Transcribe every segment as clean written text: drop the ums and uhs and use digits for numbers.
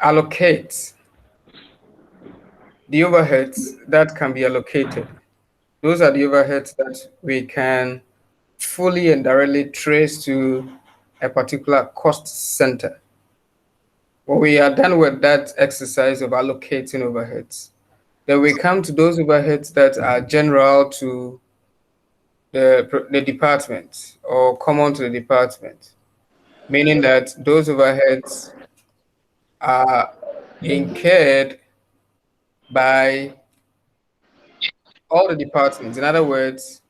allocate the overheads that can be allocated. Those are the overheads that we can fully and directly trace to a particular cost center. When we are done with that exercise of allocating overheads, then we come to those overheads that are general to the department or common to the department, meaning that those overheads are incurred by all the departments. In other words,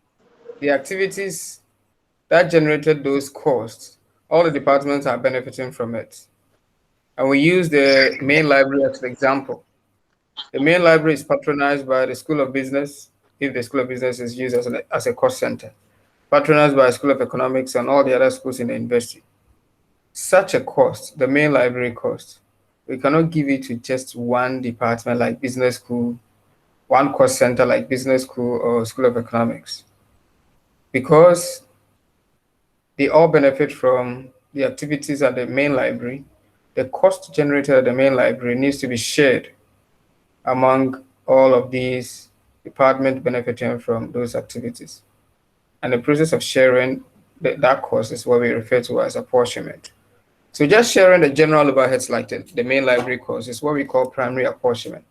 the activities that generated those costs, all the departments are benefiting from it. And we use the main library as an example. The main library is patronized by the School of Business, if the School of Business is used as a cost center, patronized by the School of Economics and all the other schools in the university. Such a cost, the main library cost, we cannot give it to just one department like business school, one cost center like business school or School of Economics, because they all benefit from the activities at the main library. The cost generated at the main library needs to be shared among all of these departments benefiting from those activities. And the process of sharing that cost is what we refer to as apportionment. So just sharing the general overheads like the main library cost is what we call primary apportionment.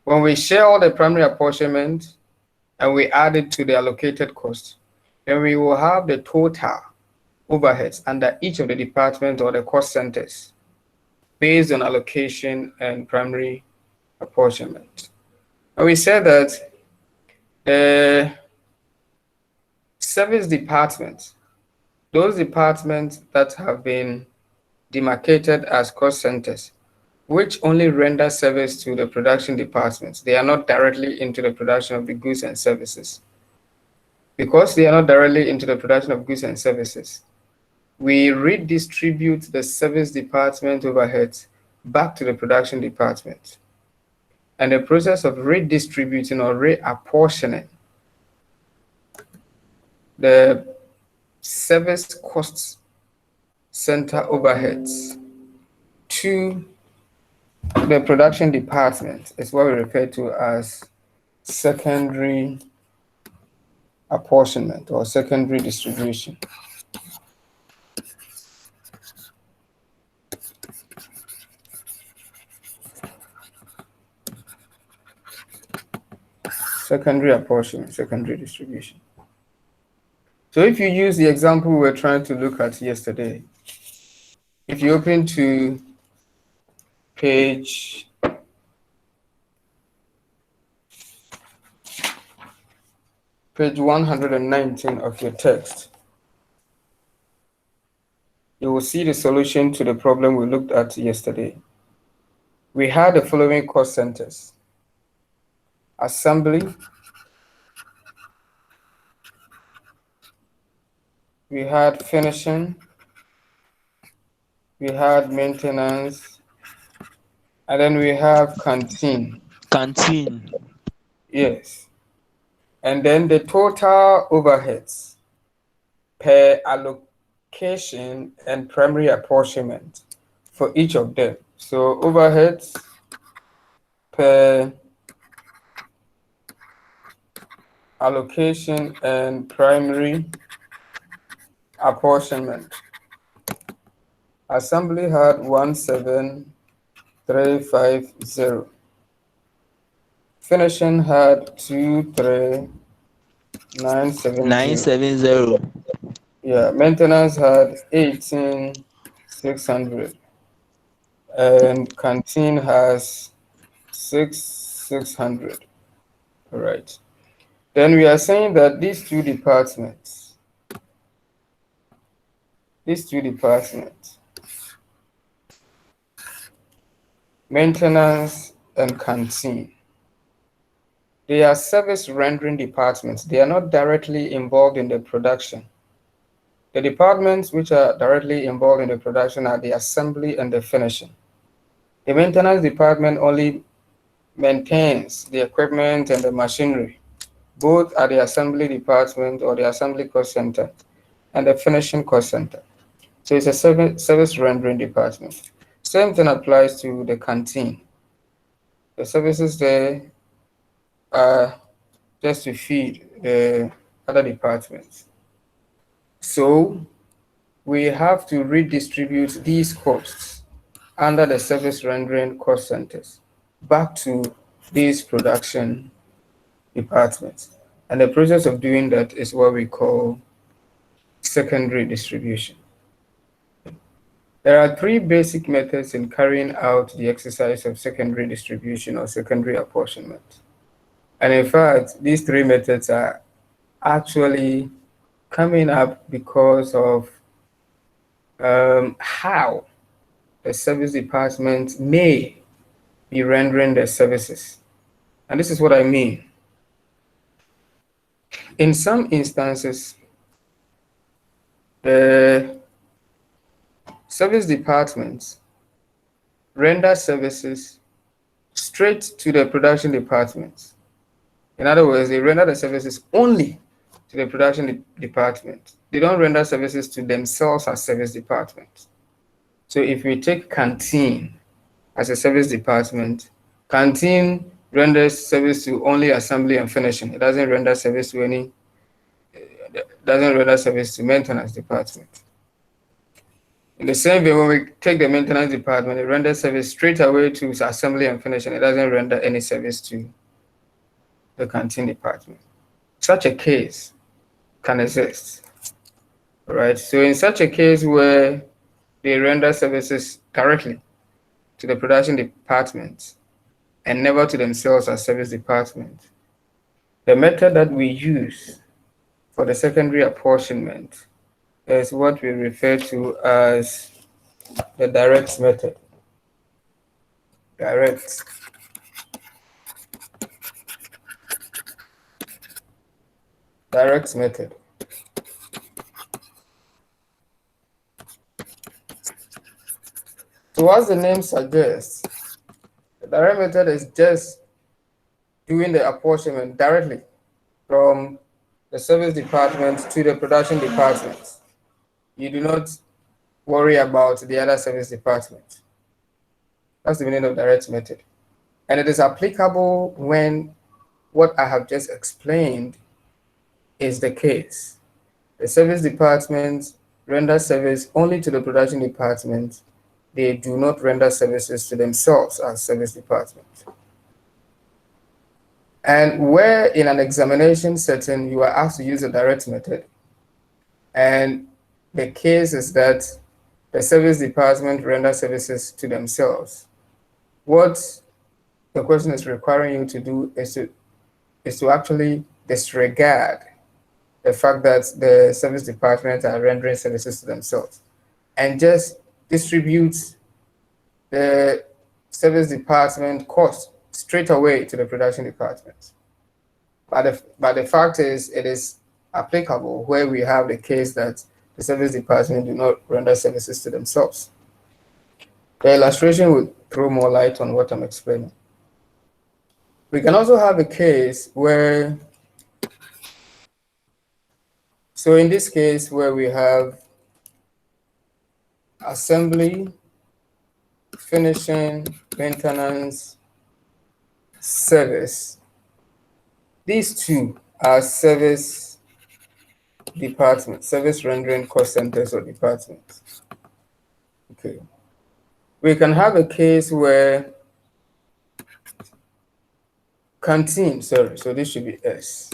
When we share all the primary apportionment and we add it to the allocated cost, then we will have the total overheads under each of the departments or the cost centers based on allocation and primary apportionment. And we said that the service departments, those departments that have been demarcated as cost centers, which only render service to the production departments, they are not directly into the production of the goods and services. Because they are not directly into the production of goods and services, we redistribute the service department overheads back to the production department. And the process of redistributing or reapportioning the service costs center overheads to the production department is what we refer to as secondary apportionment or secondary distribution. Secondary apportionment, secondary distribution. So if you use the example we were trying to look at yesterday, if you open to page 119 of your text, you will see the solution to the problem we looked at yesterday. We had the following cost centers: assembly, we had finishing, we had maintenance, and then we have canteen. Canteen. Yes. And then the total overheads per allocation and primary apportionment for each of them. So overheads per allocation and primary apportionment. Assembly had 17350. Finishing had 23970. 970. Yeah, maintenance had 18600. And canteen has 600. All right. Then we are saying that these two departments, maintenance and canteen, they are service rendering departments. They are not directly involved in the production. The departments which are directly involved in the production are the assembly and the finishing. The maintenance department only maintains the equipment and the machinery, both at the assembly department or the assembly cost center and the finishing cost center. So it's a service rendering department. Same thing applies to the canteen. The services there are just to feed the other departments. So we have to redistribute these costs under the service rendering cost centers back to these production departments. And the process of doing that is what we call secondary distribution. There are three basic methods in carrying out the exercise of secondary distribution or secondary apportionment. And in fact, these three methods are actually coming up because of how the service department may be rendering their services. And this is what I mean. In some instances, the service departments render services straight to the production departments. In other words, they render the services only to the production department. They don't render services to themselves as service departments. So if we take canteen as a service department, canteen renders service to only assembly and finishing. It doesn't render service to maintenance department. In the same way, when we take the maintenance department, it renders service straight away to assembly and finishing. It doesn't render any service to the canteen department. Such a case can exist. Right? So in such a case where they render services directly to the production department and never to themselves as service department, the method that we use for the secondary apportionment is what we refer to as the direct method. Direct method. So as the name suggests, the direct method is just doing the apportionment directly from the service department to the production department. You do not worry about the other service department. That's the meaning of direct method. And it is applicable when what I have just explained is the case. The service department renders service only to the production department. They do not render services to themselves as service department. And where in an examination setting you are asked to use a direct method, and the case is that the service department renders services to themselves, what the question is requiring you to do is to actually disregard the fact that the service department are rendering services to themselves and just distribute the service department cost straight away to the production department. But the fact is, it is applicable where we have the case that the service department do not render services to themselves. The illustration will throw more light on what I'm explaining. We can also have a case where, so in this case where we have assembly, finishing, maintenance, service. These two are service departments, service rendering cost centers or departments. Okay. We can have a case where canteen, sorry, so this should be S.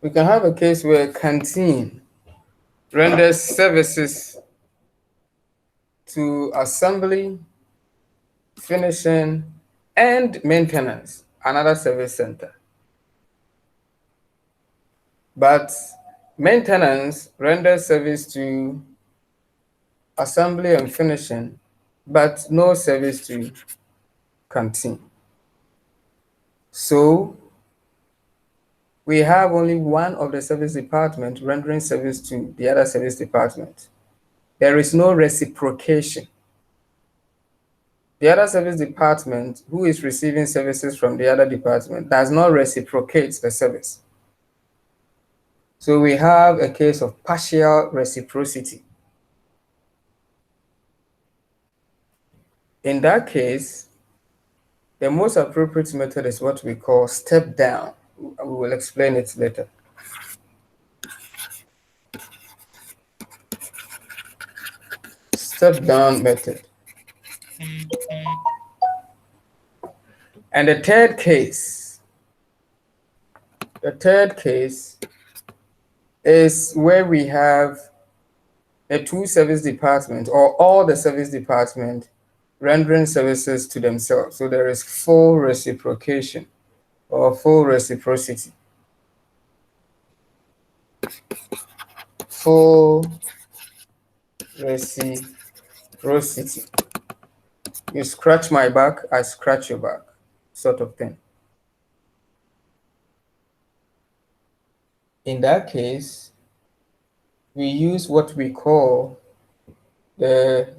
We can have a case where canteen renders services to assembly, finishing, and maintenance, another service center. But maintenance renders service to assembly and finishing, but no service to canteen. So we have only one of the service department rendering service to the other service department. There is no reciprocation. The other service department who is receiving services from the other department does not reciprocate the service. So we have a case of partial reciprocity. In that case, the most appropriate method is what we call step down. We will explain it later. Step down method. And the third case is where we have the two service departments or all the service department rendering services to themselves. So there is full reciprocation or full reciprocity. Full reciprocity. You scratch my back, I scratch your back, sort of thing. In that case, we use what we call the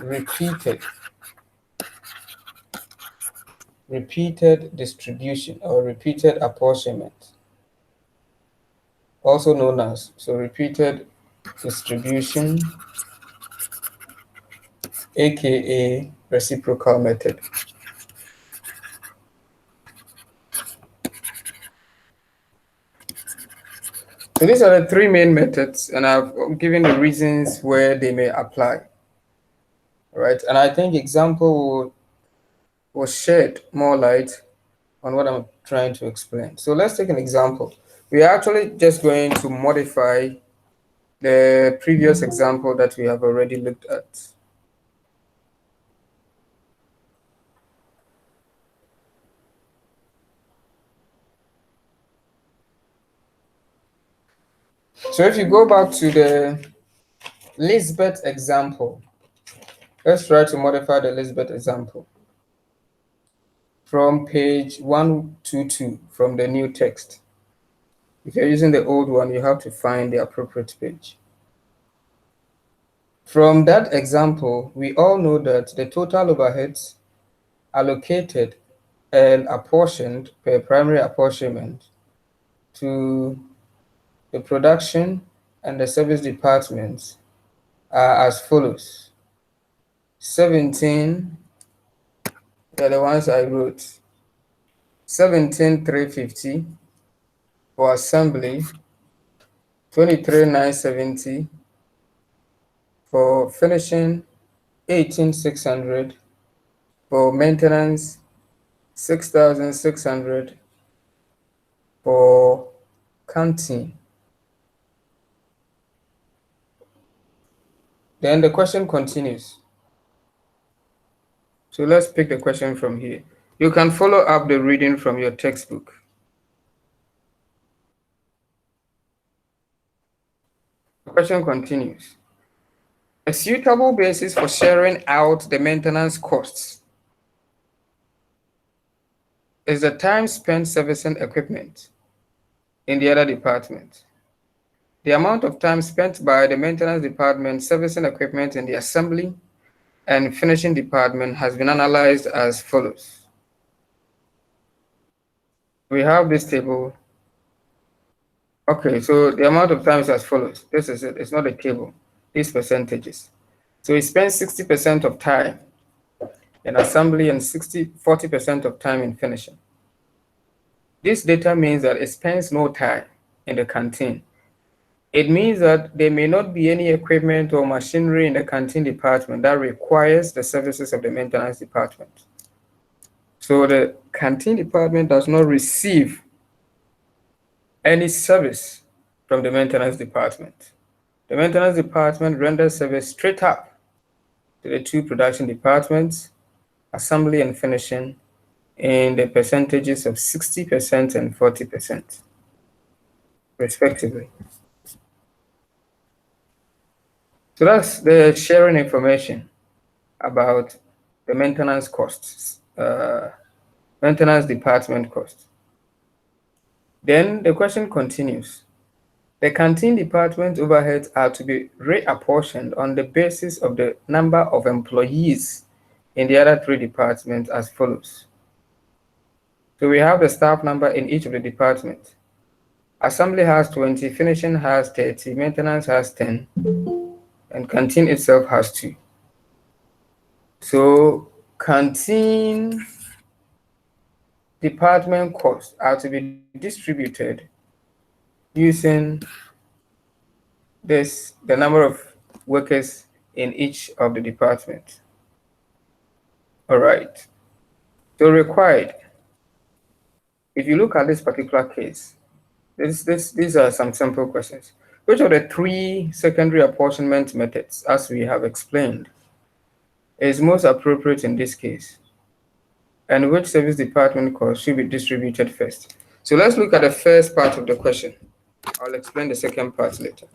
repeated distribution or repeated apportionment, also known as repeated distribution, aka reciprocal method. So these are the three main methods, and I've given the reasons where they may apply. Right, and I think example will shed more light on what I'm trying to explain. So let's take an example. We are actually just going to modify the previous example that we have already looked at. So if you go back to the Lisbeth example, let's try to modify the Lisbeth example from page 122 from the new text. If you're using the old one, you have to find the appropriate page. From that example, we all know that the total overheads allocated and apportioned per primary apportionment to the production and the service departments are as follows. 17, they're the ones I wrote. 17,350 for assembly, 23,970 for finishing, 18,600 for maintenance, 6,600 for canteen. Then the question continues. So let's pick the question from here. You can follow up the reading from your textbook. The question continues. A suitable basis for sharing out the maintenance costs is the time spent servicing equipment in the other department. The amount of time spent by the maintenance department servicing equipment in the assembly and finishing department has been analyzed as follows. We have this table. Okay, so the amount of time is as follows. This is it. It's not a table. These percentages. So it spends 60% of time in assembly and 40% of time in finishing. This data means that it spends no time in the canteen. It means that there may not be any equipment or machinery in the canteen department that requires the services of the maintenance department. So the canteen department does not receive any service from the maintenance department. The maintenance department renders service straight up to the two production departments, assembly and finishing, in the percentages of 60% and 40%, respectively. So that's the sharing information about the maintenance costs, maintenance department costs. Then the question continues. The canteen department overheads are to be reapportioned on the basis of the number of employees in the other three departments as follows. So we have the staff number in each of the departments Assembly has 20, finishing has 30, maintenance has 10, and canteen itself has 2. So canteen department costs are to be distributed using the number of workers in each of the departments. All right. So required, if you look at this particular case, these are some simple questions. Which of the 3 secondary apportionment methods, as we have explained, is most appropriate in this case? And which service department cost should be distributed first? So let's look at the first part of the question. I'll explain the second part later.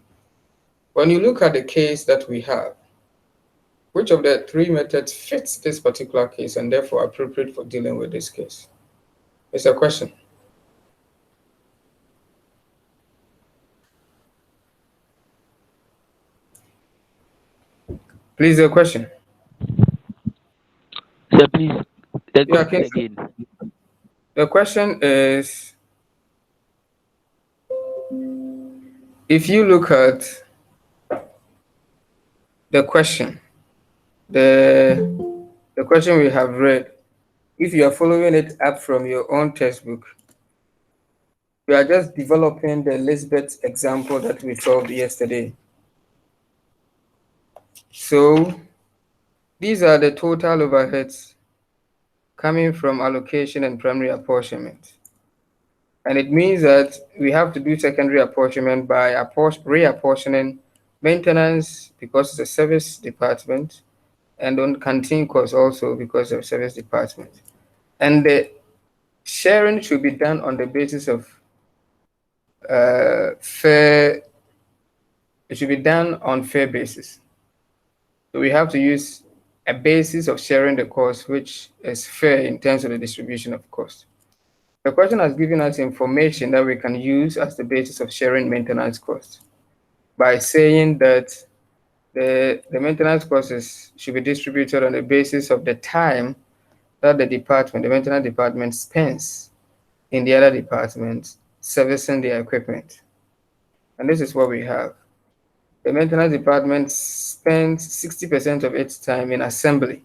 When you look at the case that we have, which of the 3 methods fits this particular case and therefore appropriate for dealing with this case? It's a question. Please, a question. Sir, please, Yeah, come again. the question is, if you look at the question, the question we have read, if you are following it up from your own textbook, we are just developing the Lisbeth example that we solved yesterday. So these are the total overheads coming from allocation and primary apportionment. And it means that we have to do secondary apportionment by reapportioning maintenance because it's a service department, and on canteen costs also because of service department. And the sharing should be done on the basis of fair, it should be done on fair basis. So we have to use a basis of sharing the cost which is fair in terms of the distribution of cost. The question has given us information that we can use as the basis of sharing maintenance costs by saying that the maintenance costs should be distributed on the basis of the time that the maintenance department spends in the other departments servicing their equipment. And this is what we have. The maintenance department spends 60% of its time in assembly,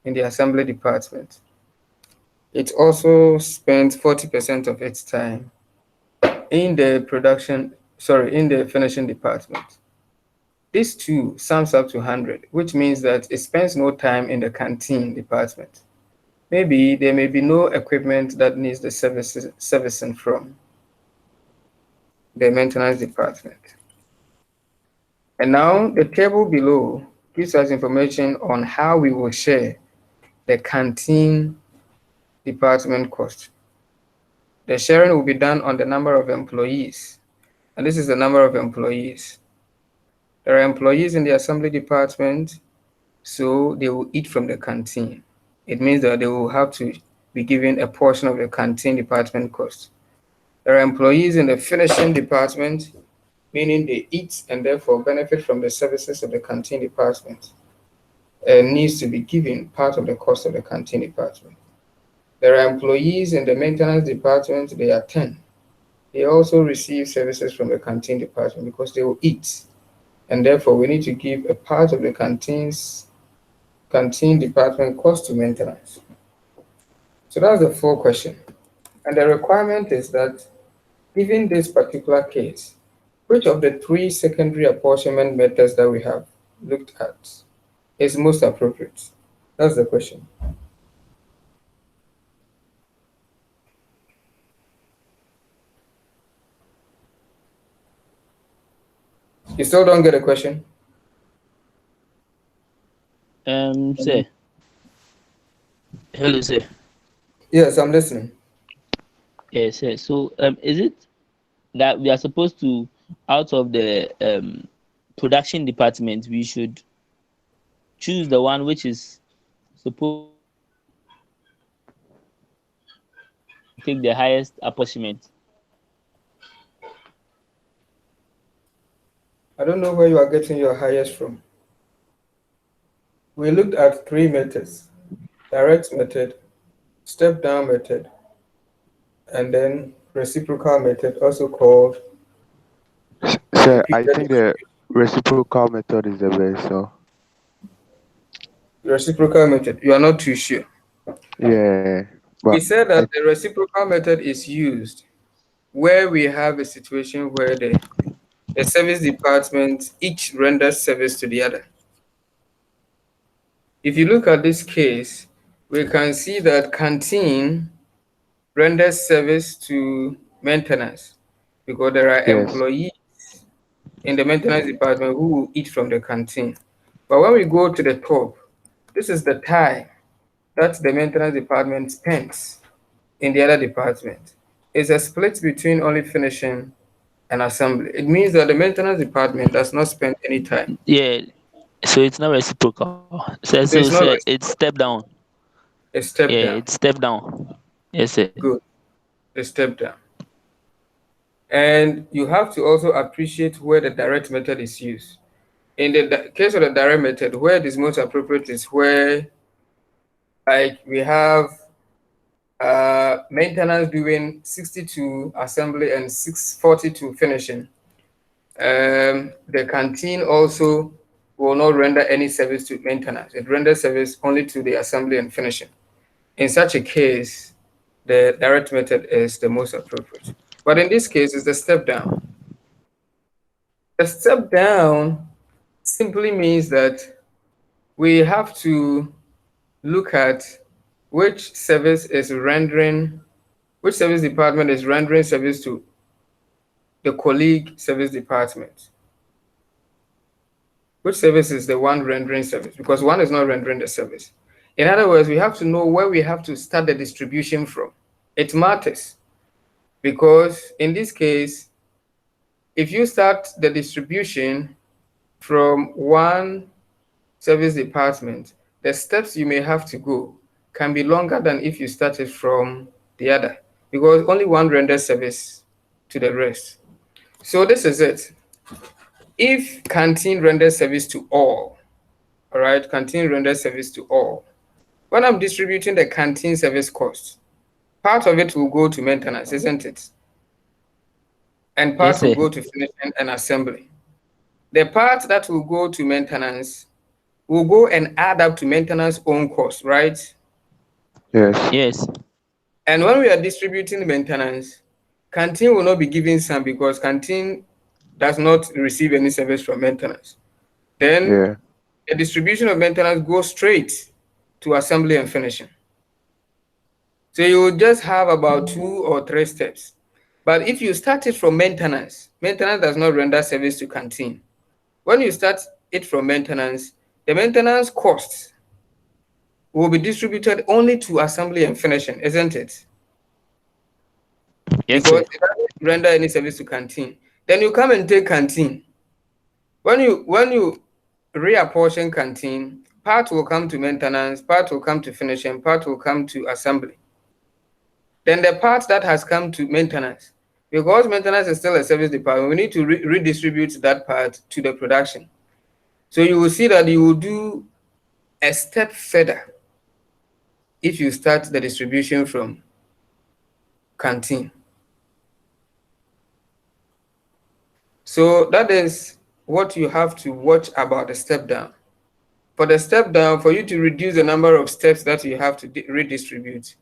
in the assembly department. It also spends 40% of its time in the in the finishing department. This too sums up to 100, which means that it spends no time in the canteen department. Maybe there may be no equipment that needs the servicing from the maintenance department. And now the table below gives us information on how we will share the canteen department cost. The sharing will be done on the number of employees. And this is the number of employees. There are employees in the assembly department, so they will eat from the canteen. It means that they will have to be given a portion of the canteen department cost. There are employees in the finishing department, meaning they eat and therefore benefit from the services of the canteen department, and needs to be given part of the cost of the canteen department. There are employees in the maintenance department, they are 10. They also receive services from the canteen department because they will eat. And therefore, we need to give a part of the canteen department cost to maintenance. So that's the full question. And the requirement is that, given this particular case, which of the 3 secondary apportionment methods that we have looked at is most appropriate? That's the question. You still don't get a question? Sir. Hello, sir. Yes, I'm listening. Yes, sir. So, is it that we are supposed to, out of the production department, we should choose the one which is supposed to take the highest apportionment? I don't know where you are getting your highest from. We looked at 3 methods: direct method, step down method, and then Reciprocal method, also called So I repeated think the distribution. reciprocal method is the best. So Reciprocal method, you are not too sure. yeah, but We said I that the reciprocal method is used where we have a situation where the service department each renders service to the other. If you look at this case, we can see that canteen renders service to maintenance because there are yes, employees in the maintenance department who will eat from the canteen. But when we go to the top, this is the time that the maintenance department spends in the other department. It's a split between only finishing and assembly. It means that the maintenance department does not spend any time. Yeah, so it's not reciprocal. So it's not It's step down. a Yeah, step down. it's step down. Yes, sir. Good, a step down. And you have to also appreciate where the direct method is used. In the case of the direct method, where it is most appropriate is where, like, we have maintenance doing 60 to assembly and 640 to finishing. The canteen also will not render any service to maintenance. It renders service only to the assembly and finishing. In such a case, the direct method is the most appropriate. But in this case, it's the step down. The step down simply means that we have to look at which service is rendering, which service department is rendering service to the colleague service department. Which service is the one rendering service? Because one is not rendering the service. In other words, we have to know where we have to start the distribution from. It matters because in this case, if you start the distribution from one service department, the steps you may have to go can be longer than if you started from the other because only one renders service to the rest. So this is it. If canteen renders service to all right, canteen renders service to all. When I'm distributing the canteen service cost, part of it will go to maintenance, isn't it? And Yes, part will sir. go to finishing and assembly. The part that will go to maintenance will go and add up to maintenance own cost, right? yes, Yes. And when we are distributing maintenance, canteen will not be giving some because canteen does not receive any service from maintenance. Then yeah, the distribution of maintenance goes straight to assembly and finishing. So you will just have about 2 or 3 steps. But if you start it from maintenance, maintenance does not render service to canteen. When you start it from maintenance, the maintenance costs will be distributed only to assembly and finishing, isn't it? Yes, Because sir. it doesn't render any service to canteen. Then you come and take canteen. When you reapportion canteen, part will come to maintenance, part will come to finishing, part will come to assembly. Then the part that has come to maintenance, because maintenance is still a service department, we need to redistribute that part to the production. So you will see that you will do a step further if you start the distribution from canteen. So that is what you have to watch about the step down. For the step down, for you to reduce the number of steps that you have to redistribute,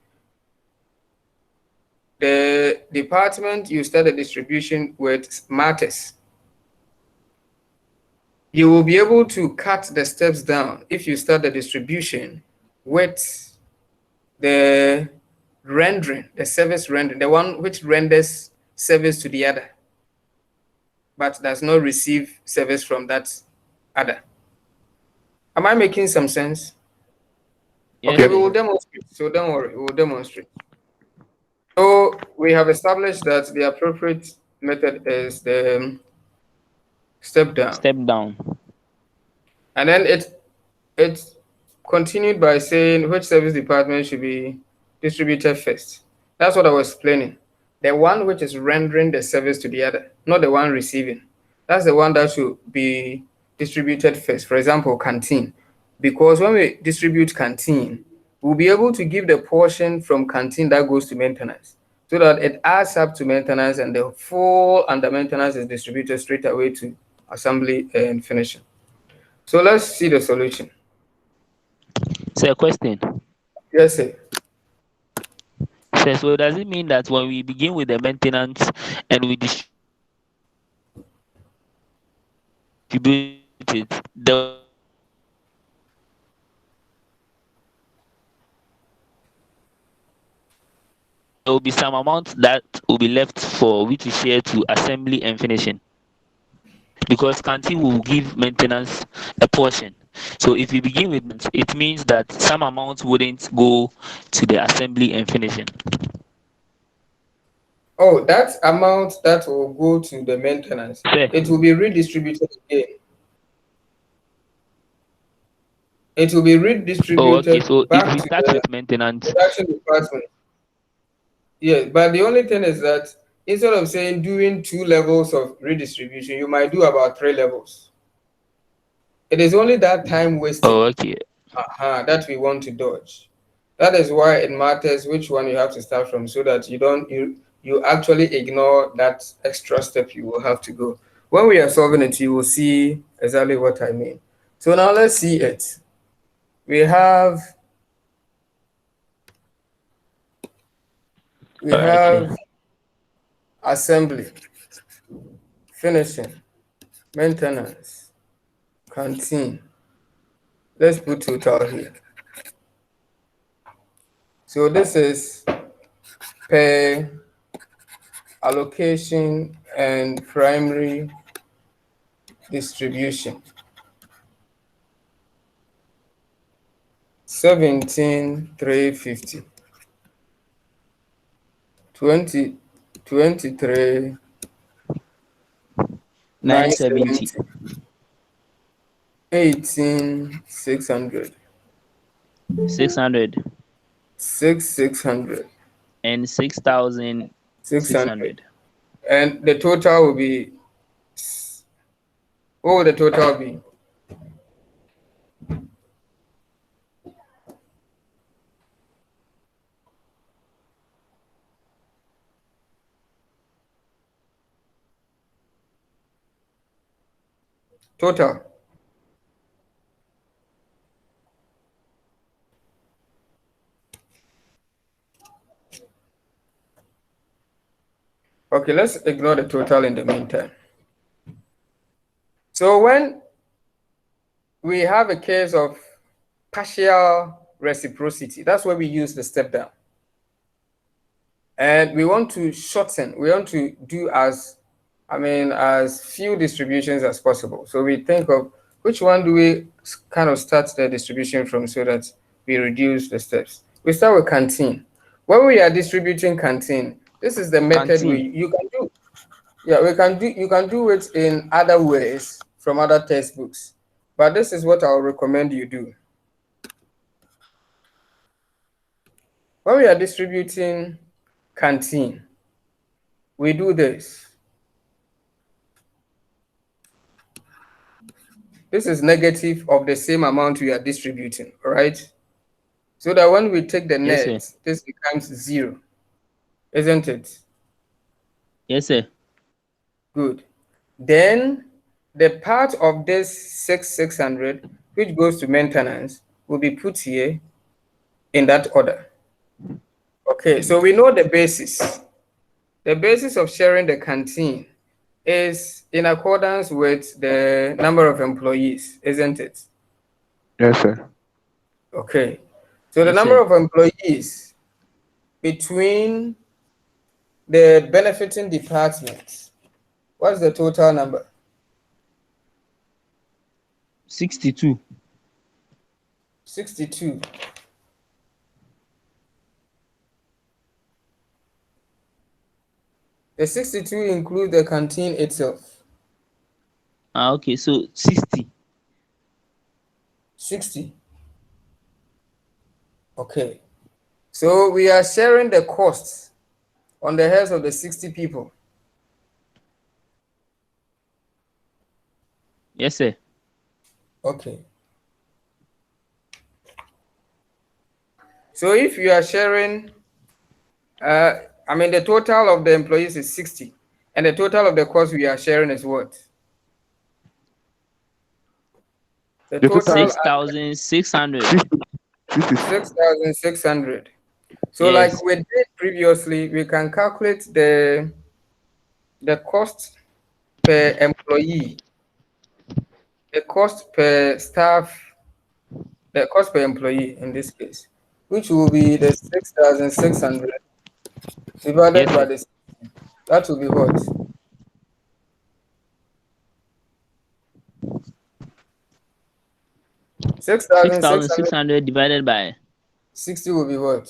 the department you start the distribution with matters. You will be able to cut the steps down if you start the distribution with the rendering, the service rendering, the one which renders service to the other, but does not receive service from that other. Am I making some sense? Yes, Okay, yes, we sir. will sir. demonstrate. So don't worry, we will demonstrate. So we have established that the appropriate method is the step down. Step down. And then it continued by saying which service department should be distributed first. That's what I was explaining. The one which is rendering the service to the other, not the one receiving. That's the one that should be distributed first. For example, canteen. Because when we distribute canteen, we'll be able to give the portion from canteen that goes to maintenance. so that it adds up to maintenance and the full under maintenance is distributed straight away to assembly and finishing. So let's see the solution. So, a question. Yes, sir. So does it mean that when we begin with the maintenance and we distribute it, there will be some amount that there will be some amount that will be left for we to share to assembly and finishing, because canteen will give maintenance a portion. So if we begin with it means that some amount wouldn't go to the assembly and finishing. Oh, that amount that will go to the maintenance, Say, it will be redistributed again. It will be oh, okay. redistributed So if back we to start the with maintenance, production department. Yes, but the only thing is that instead of saying doing 2 levels of redistribution, you might do about 3 levels. It is only that time oh, wasting okay. that we want to dodge. That is why it matters which one you have to start from, so that you actually ignore that extra step you will have to go. When we are solving it, you will see exactly what I mean. So now let's see it. We have we Okay. have assembly, finishing, maintenance, canteen. Let's put total here. So this is per allocation and primary distribution. 17,350. 20, 23, 970, 970. 18,600. 600, 6,600. and 6,600. 600. And the total will be, what will the total be? Total. Okay, let's ignore the total in the meantime. So when we have a case of partial reciprocity, that's where we use the step down. And we want to shorten, we want to do as few distributions as possible. So we think of which one do we kind of start the distribution from, so that we reduce the steps. We start with canteen. When we are distributing canteen, this is the method Canteen. you can do. Yeah, you can do it in other ways from other textbooks. But this is what I'll recommend you do. When we are distributing canteen, we do this. This is negative of the same amount we are distributing, all right? So that when we take the Yes, sir. net, this becomes 0, isn't it? Yes, sir. Good. Then the part of this 6,600, which goes to maintenance, will be put here in that order. Okay, so we know the basis. The basis of sharing the canteen is in accordance with the number of employees, isn't it? Yes, sir. Okay. So the Yes, number sir. of employees between the benefiting departments, what's the total number? 62. 62. The 62 include the canteen itself. Ah, okay. So 60. 60. Okay. So we are sharing the costs on the heads of the 60 people. Yes, sir. Okay. So if you are sharing, I mean, the total of the employees is 60, and the total of the cost we are sharing is what? The The total total is 6,600. 60, 60. 6,600. So, like Yes. we did previously, we can calculate the cost per employee, the cost per staff, the cost per employee in this case, which will be the 6,600 divided Yes, by sir. this. That will be what? 6,600 6,600 divided by 60 will be what?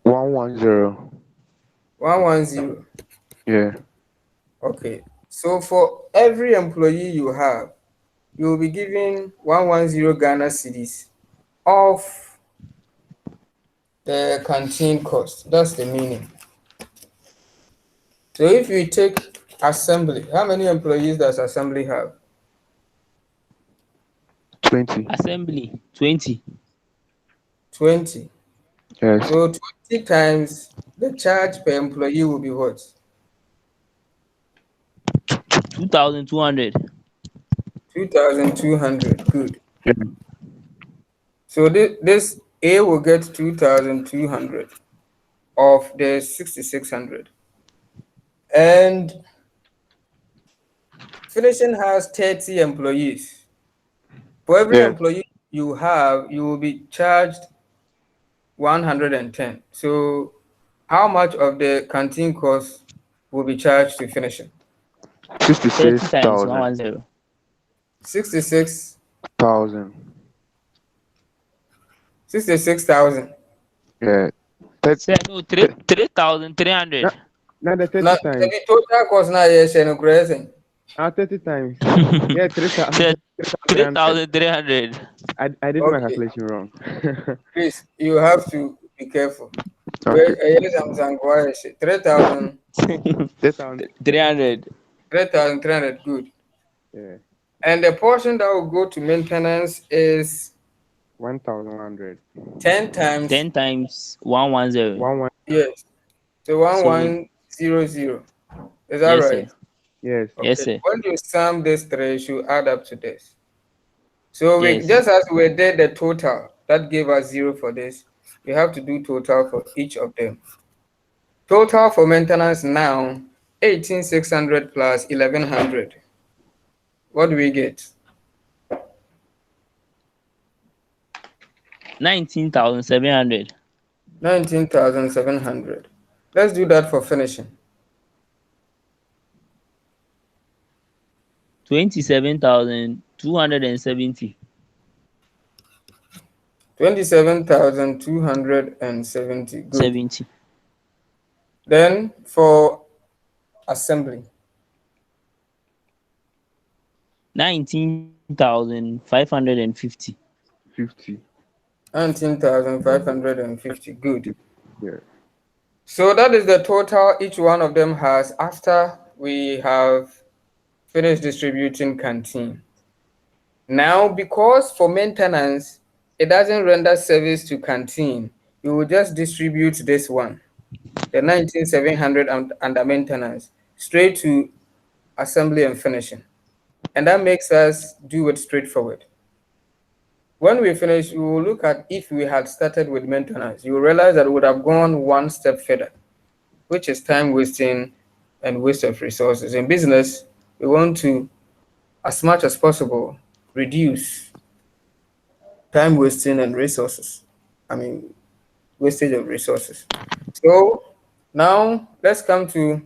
110. 110. Yeah. Okay. So for every employee you have, you will be given 110 Ghana cedis of the canteen cost. That's the meaning. So if we take assembly, how many employees does assembly have? 20. assembly 20. 20. Yes. So 20 times the charge per employee will be what? 2,200. 2,200. Good. Yeah. So this A will get 2,200 of the 6,600. And finishing has 30 employees. For every Yes. employee you have, you will be charged 110. So how much of the canteen cost will be charged to finishing? 30 times 66,000. 110. 66, Thousand. 66,000. Yeah. That, Say no, that, 3,300. not, not the Now, 30 times. the total cost now is crazy. 30 times. Yeah, 3,000. Say 3,300. 3,300. I did my Okay, calculation wrong. please, you have to be careful. Okay. Yes, I'm saying, 3,000, 3,000. 300. 3,300, good. Yeah. And the portion that will go to maintenance is 1,100. 10 times, 10 times 110. 1 1. yes, so So 1100. Is that yes, sir. right? Yes. Yes, Okay, sir. when you sum these three, you should add up to this. So we Yes. just as we did the total, that gave us 0 for this, we have to do total for each of them. Total for maintenance now, 18,600 plus 1,100. What do we get? 19,700. 19,700. Let's do that for finishing. 27,270. 27,270. Good. 70. Then for assembly, 19,550. 50. 19,550. Good. Yeah. So that is the total each one of them has after we have finished distributing canteen. Now, because for maintenance, it doesn't render service to canteen, you will just distribute this one, the 19,700 under maintenance, straight to assembly and finishing. And that makes us do it straightforward. When we finish, we will look at if we had started with maintenance. You will realize that we would have gone one step further, which is time wasting and waste of resources. In business, we want to, as much as possible, reduce time wasting and resources. I mean, wastage of resources. So now let's come to,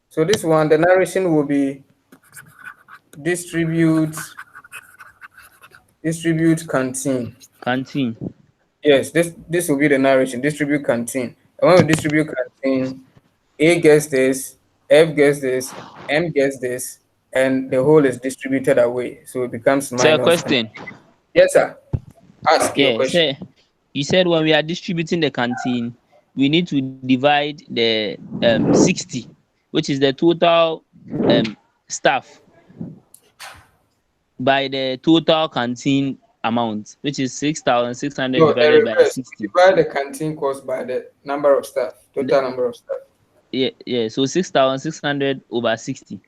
so this one, the narration will be distribute, distribute canteen. Canteen. Yes, this will be the narration, distribute canteen. And when we distribute canteen, A gets this, F gets this, M gets this, and the whole is distributed away. So it becomes Say a minus. question. Yes, sir. Ask your Yeah, question. say you said when we are distributing the canteen, we need to divide the 60, which is the total staff, by the total canteen amount, which is 6,600 No, the divided by reverse. We 60. divide the canteen cost by the number of staff, The, total number of staff. yeah, yeah. So 6,600 over 60.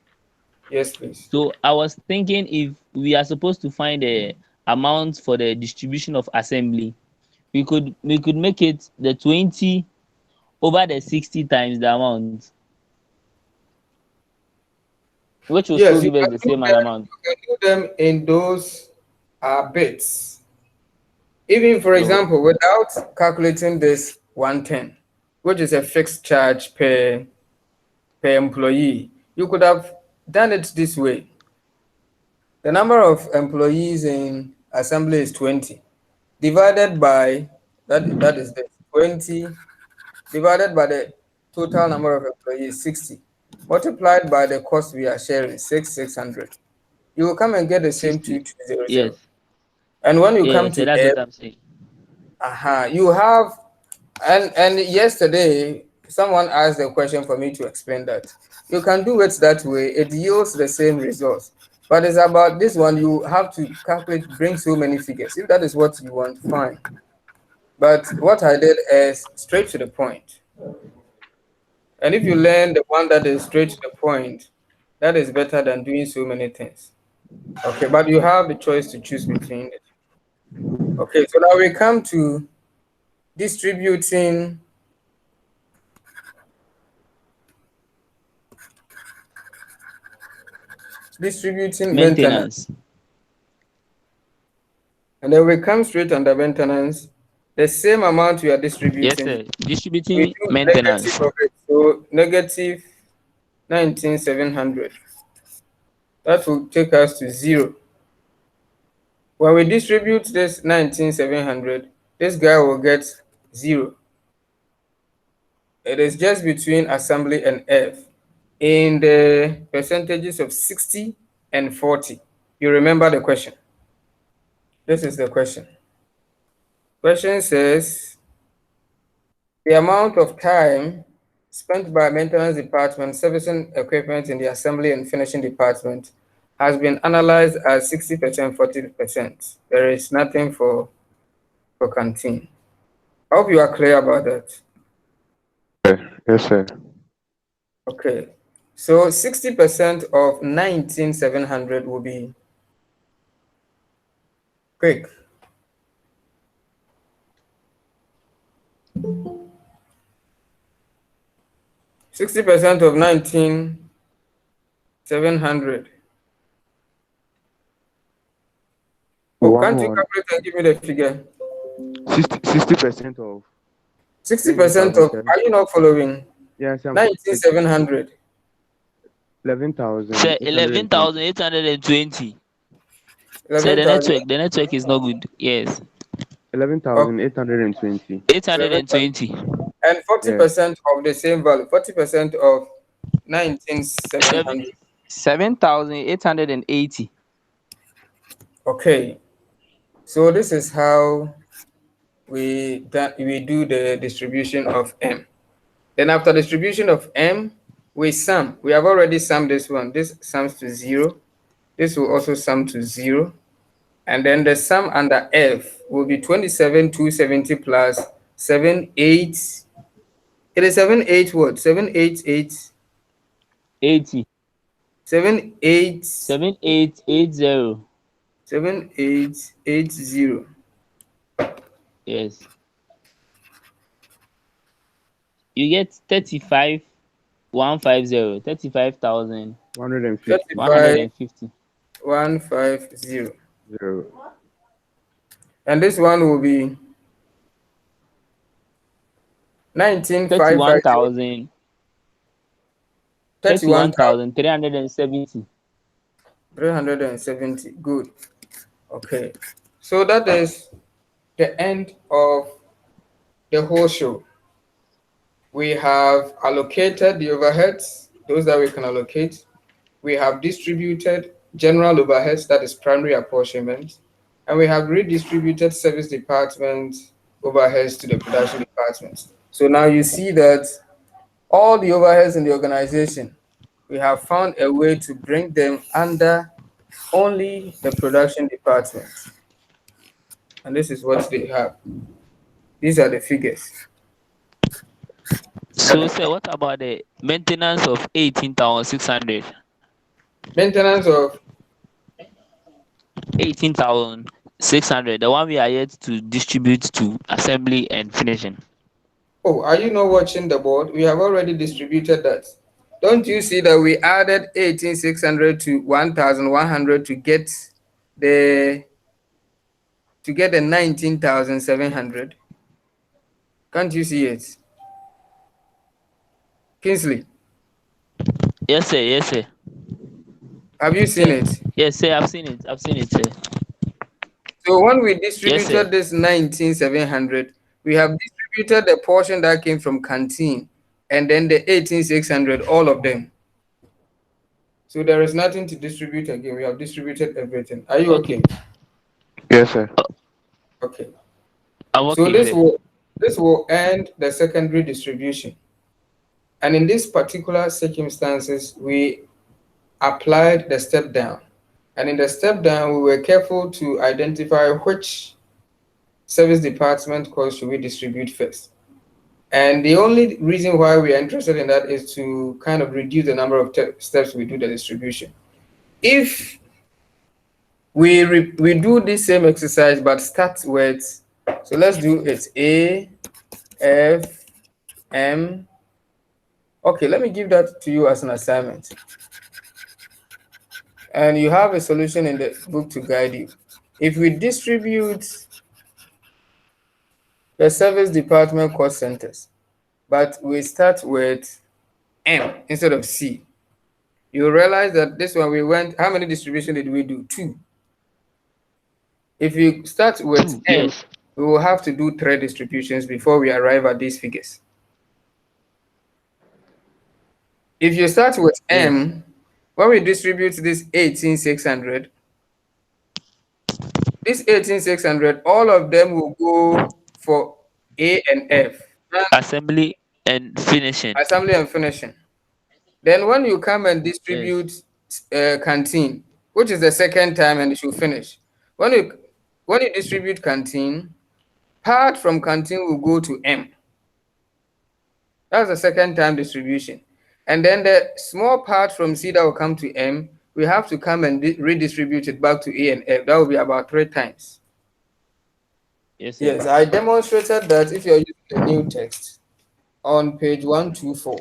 Yes, please. So I was thinking if we are supposed to find the amount for the distribution of assembly, we could make it the 20 over the 60 times the amount, which will still Yes, you give us can the do same them. amount. You can do them in those bits. Even for No, example, without calculating this 110, which is a fixed charge per employee, you could have done it this way. The number of employees in assembly is 20, divided by that is the 20 divided by the total number of employees 60, multiplied by the cost we are sharing 600. You will come and get the same 60. 2200. Yes, And when you come yes, to that's F, what I'm saying. you have, and yesterday someone asked a question for me to explain that you can do it that way. It yields the same results, but it's about this one. You have to calculate, bring so many figures. If that is what you want, fine. But what I did is straight to the point. And if you learn the one that is straight to the point, that is better than doing so many things. Okay, but you have the choice to choose between it. Okay, so now we come to distributing maintenance. Maintenance. And then we come straight under maintenance. The same amount we are Yes, distributing, sir. we Distributing do negative maintenance. of it. So negative 19,700. That will take us to zero. When we distribute this 19,700, this guy will get zero. It is just between assembly and F in the percentages of 60 and 40. You remember the question? This is the question. Question says the amount of time spent by maintenance department servicing equipment in the assembly and finishing department has been analyzed as 60%, 40%. There is nothing for canteen. I hope you are clear about that. Yes, sir. Okay. So 60% of 19,700 will be quick. 60% of 19,700. Oh, One can't you one calculate and give me the figure? 60% of 60% of, 19,007. are you not following? Yes, it's 19,700. Sir, 11,820. 11,820. Sir, the 11,000. network, the network is not good. Yes. Okay. 11,820. 11,000. 820. And Yeah. 40% of the same value. 40% of Seven 19,700. 7,880. Okay. So this is how we do the distribution of M. Then after distribution of M, we sum. We have already summed this one. This sums to 0. This will also sum to 0. And then the sum under F will be 27,270 plus 78. It is 78 what? 788. 80. 78. 7880. 7880. Yes. You get 35,150. 35,150. 150. 35,150. Zero. And this one will be 19,550. 31,000. 31,370. 31,370. Good. Okay. So that is the end of the whole show. We have allocated the overheads, those that we can allocate. We have distributed general overheads, that is primary apportionment. And we have redistributed service department overheads to the production departments. So now you see that all the overheads in the organization, we have found a way to bring them under only the production department. and this is what they have. These are the figures. So, sir, what about the maintenance of 18,600? Maintenance of 18,600, the one we are yet to distribute to assembly and finishing. Oh, are you not watching the board? We have already distributed that. Don't you see that we added 18,600 to 1,100 the to get the 19,700? Can't you see it? Kingsley, Yes, sir. Yes, sir. have you seen Sir. it? Yes, sir. I've seen it. I've seen it, sir. So when we Yes, sir. distributed this 19,700, we have distributed the portion that came from canteen and then the 18,600, all of them. So there is nothing to distribute again. We have distributed everything. Are you Okay. okay? Yes, sir. Okay. I'm So okay, sir. this will end the secondary distribution. And in these particular circumstances, we applied the step down. And in the step down, we were careful to identify which service department cost should we distribute first. And the only reason why we are interested in that is to kind of reduce the number of steps we do the distribution. If we do this same exercise but start with, so let's do it A, F, M. Okay, let me give that to you as an assignment. And you have a solution in the book to guide you. If we distribute the service department cost centers, but we start with M instead of C, you realize that this one we went, how many distribution did we do? 2. If you start with Two. M, Yes. we will have to do 3 distributions before we arrive at these figures. If you start with Yes. M, when we distribute this 18,600, this 18,600, all of them will go for A and F, Assembly and finishing. assembly and finishing. Then when you come and Yes. distribute canteen, which is the second time and it should finish. When you when you distribute canteen, part from canteen will go to M. That's the second time distribution. And then the small part from C that will come to M, we have to come and redistribute it back to A and F. That will be about 3 times. Yes, sir. Yes, I demonstrated that if you're using the new text on page 124,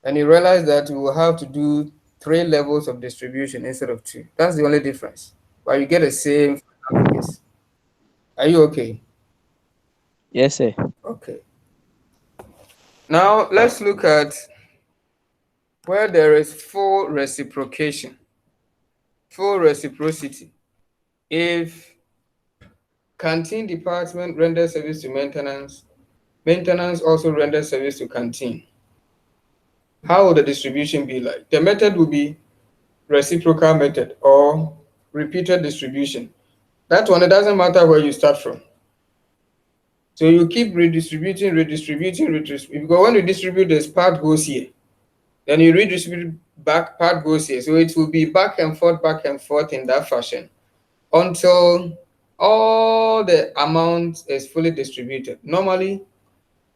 and you realize that you will have to do 3 levels of distribution instead of 2. That's the only difference. But you get the same figures. Are you okay? Yes, sir. Okay. Now let's look at where there is full reciprocation, full reciprocity. If canteen department renders service to maintenance, maintenance also renders service to canteen, how would the distribution be like? The method will be reciprocal method or repeated distribution. That one, it doesn't matter where you start from. So you keep redistributing, redistributing, redistributing. Because when you distribute, this part goes here. Then you redistribute back, part goes here. So it will be back and forth in that fashion until all the amount is fully distributed. Normally,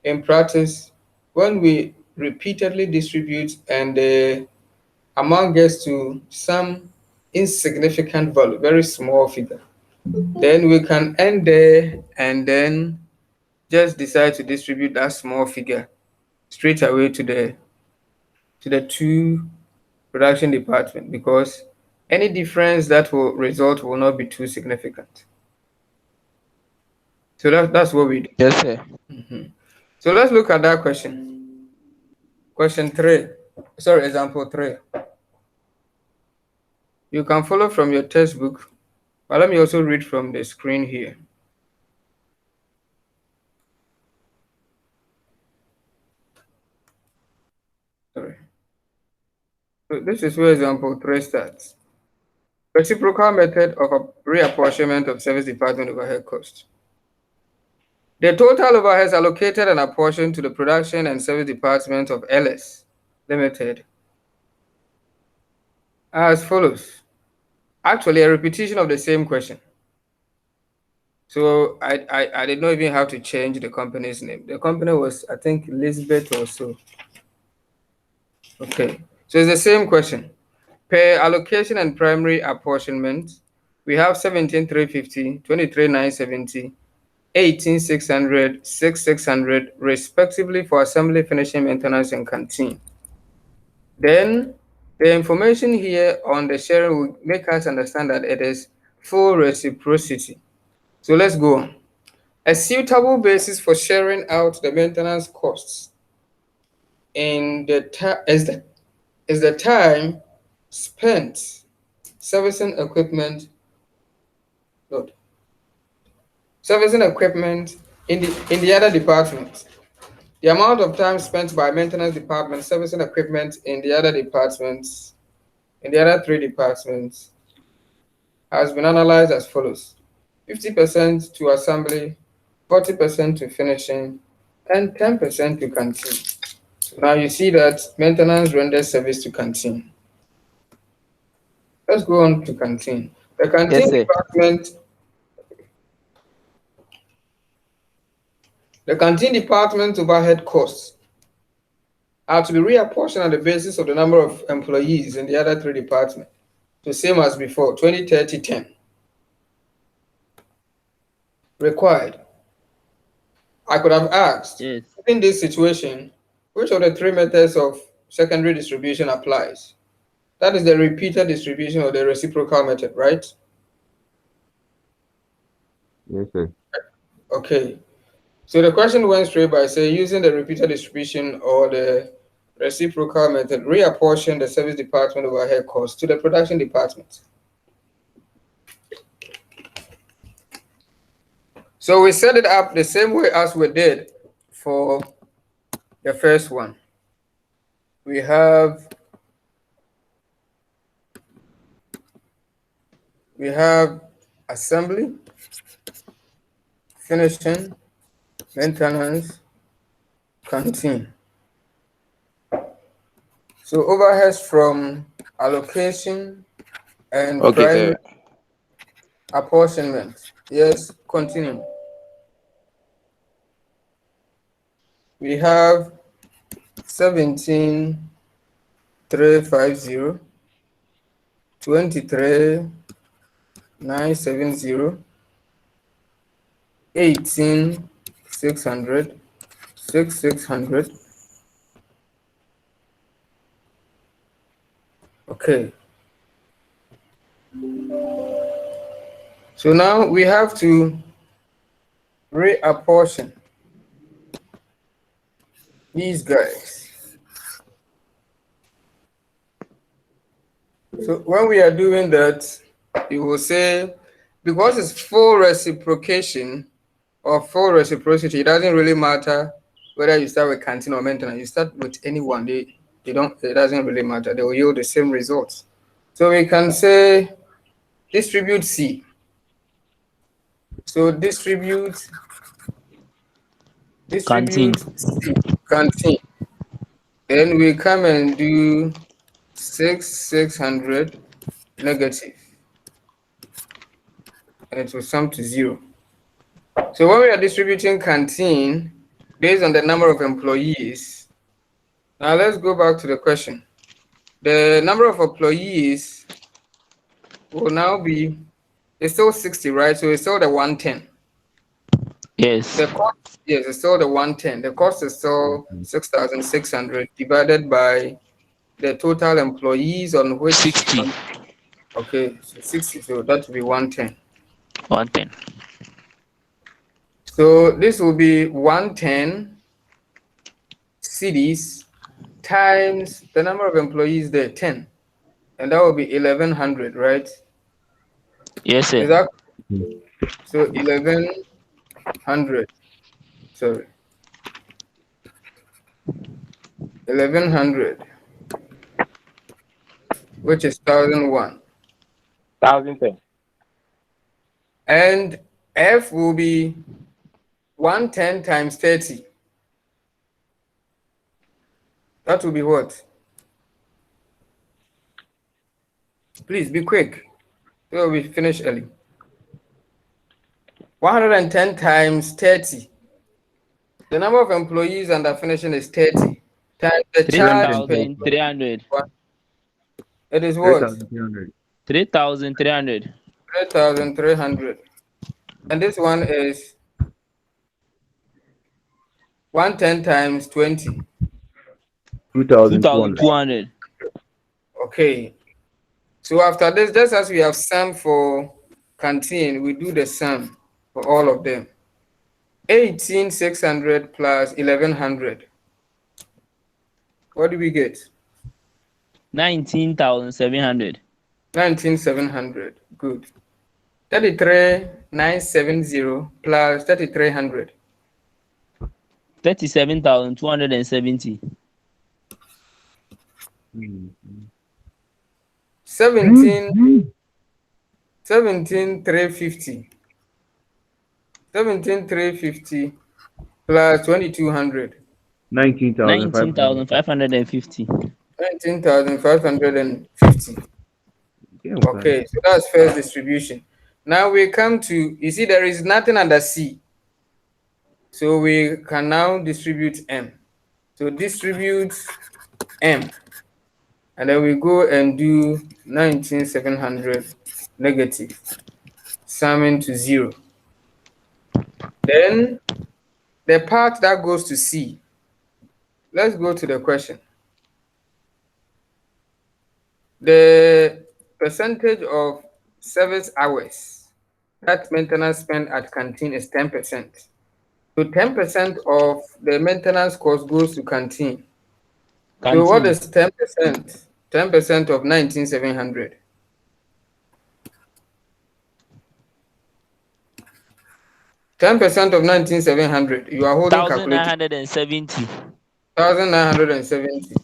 in practice, when we repeatedly distribute and the amount gets to some insignificant value, very small figure, then we can end there and then just decide to distribute that small figure straight away to the 2 production department, because any difference that will result will not be too significant. So that's what we do. Yes, sir. So let's look at that question. Question 3. Sorry, example 3. You can follow from your textbook, but let me also read from the screen here. Sorry. So this is where example 3 starts. Reciprocal method of a reapportionment of service department overhead cost. The total overheads allocated and apportioned to the production and service department of LS Limited are as follows. Actually, a repetition of the same question. So I did not even have to change the company's name. The company was, I think, Elizabeth or so. Okay. So it's the same question. Per allocation and primary apportionment, we have 17,350, 23,970, 18,600, 6,600, respectively for assembly, finishing, maintenance, and canteen. Then the information here on the sharing will make us understand that it is full reciprocity. So let's go on. A suitable basis for sharing out the maintenance costs in the is the time spent servicing equipment, not servicing equipment in the other departments. The amount of time spent by maintenance department servicing equipment in the other departments, in the other three departments, has been analyzed as follows: 50% to assembly, 40% to finishing, and 10% to canteen. So now you see that maintenance renders service to canteen. Let's go on to canteen. The Yes, canteen sir. department, the canteen department overhead costs are to be reapportioned on the basis of the number of employees in the other three departments. So same as before, 20, 30, 10. Required. I could have asked, Yes. in this situation, which of the three methods of secondary distribution applies? That is the repeated distribution or the reciprocal method, right? Yes, sir. Okay. So the question went straight by saying using the repeated distribution or the reciprocal method, reapportion the service department overhead costs to the production department. So we set it up the same way as we did for the first one. We have assembly, finishing, maintenance, canteen. So overheads from allocation and Okay, primary sir. apportionment. Yes, continue. We have 17,350, 23,970, 18,600, 6,600. Okay. So now we have to reapportion these guys. So when we are doing that, you will say, because it's full reciprocation or full reciprocity, it doesn't really matter whether you start with canteen or maintenance. You start with anyone, they don't, it doesn't really matter. They will yield the same results. So we can say distribute C. So Canteen. distribute C, canteen. Then we come and do 600 negative, and it will sum to 0. So when we are distributing canteen based on the number of employees, now let's go back to the question. The number of employees will now be, it's still 60, right? So it's still the 110. Yes. The cost, yes, it's still the 110. The cost is still 6,600 divided by the total employees on which, 60. okay, so 60, so that will be 110. 110. So this will be 110 cities times the number of employees there, 10. And that will be 1,100, right? Yes, sir. Is that so? 1,100. Sorry, 1,100, which is 1,001, 1,000, sir. and F will be 110 times 30. That will be what? Please be quick. So we finish early. 110 times 30. The number of employees under finishing is 30 times the charge per 310,000. employee. 3,300. It is what? 3,300. 3,300. 3,300. And this one is 110 times 20. 2,200. 2,200. Okay. So after this, just as we have sum for canteen, we do the sum for all of them. 18,600 plus 1,100. What do we get? 19,700. 19,700. Good. 33,970 plus 3,300. 37,270. 17,350. 17,350 plus 2,200. 19,500. 19,550. 19,550. Damn, fast. Okay, so that's first distribution. Now we come to, you see, there is nothing under C. So we can now distribute M. So distribute M. And then we go and do 19,700 negative, summing to 0. Then the part that goes to C. Let's go to the question. The percentage of service hours that maintenance spend at canteen is 10%. So 10% of the maintenance cost goes to canteen. So what Canteen. is 10%? 10% of 19,700. 10% of 19,700. You are holding calculator. 1,970. 1,970.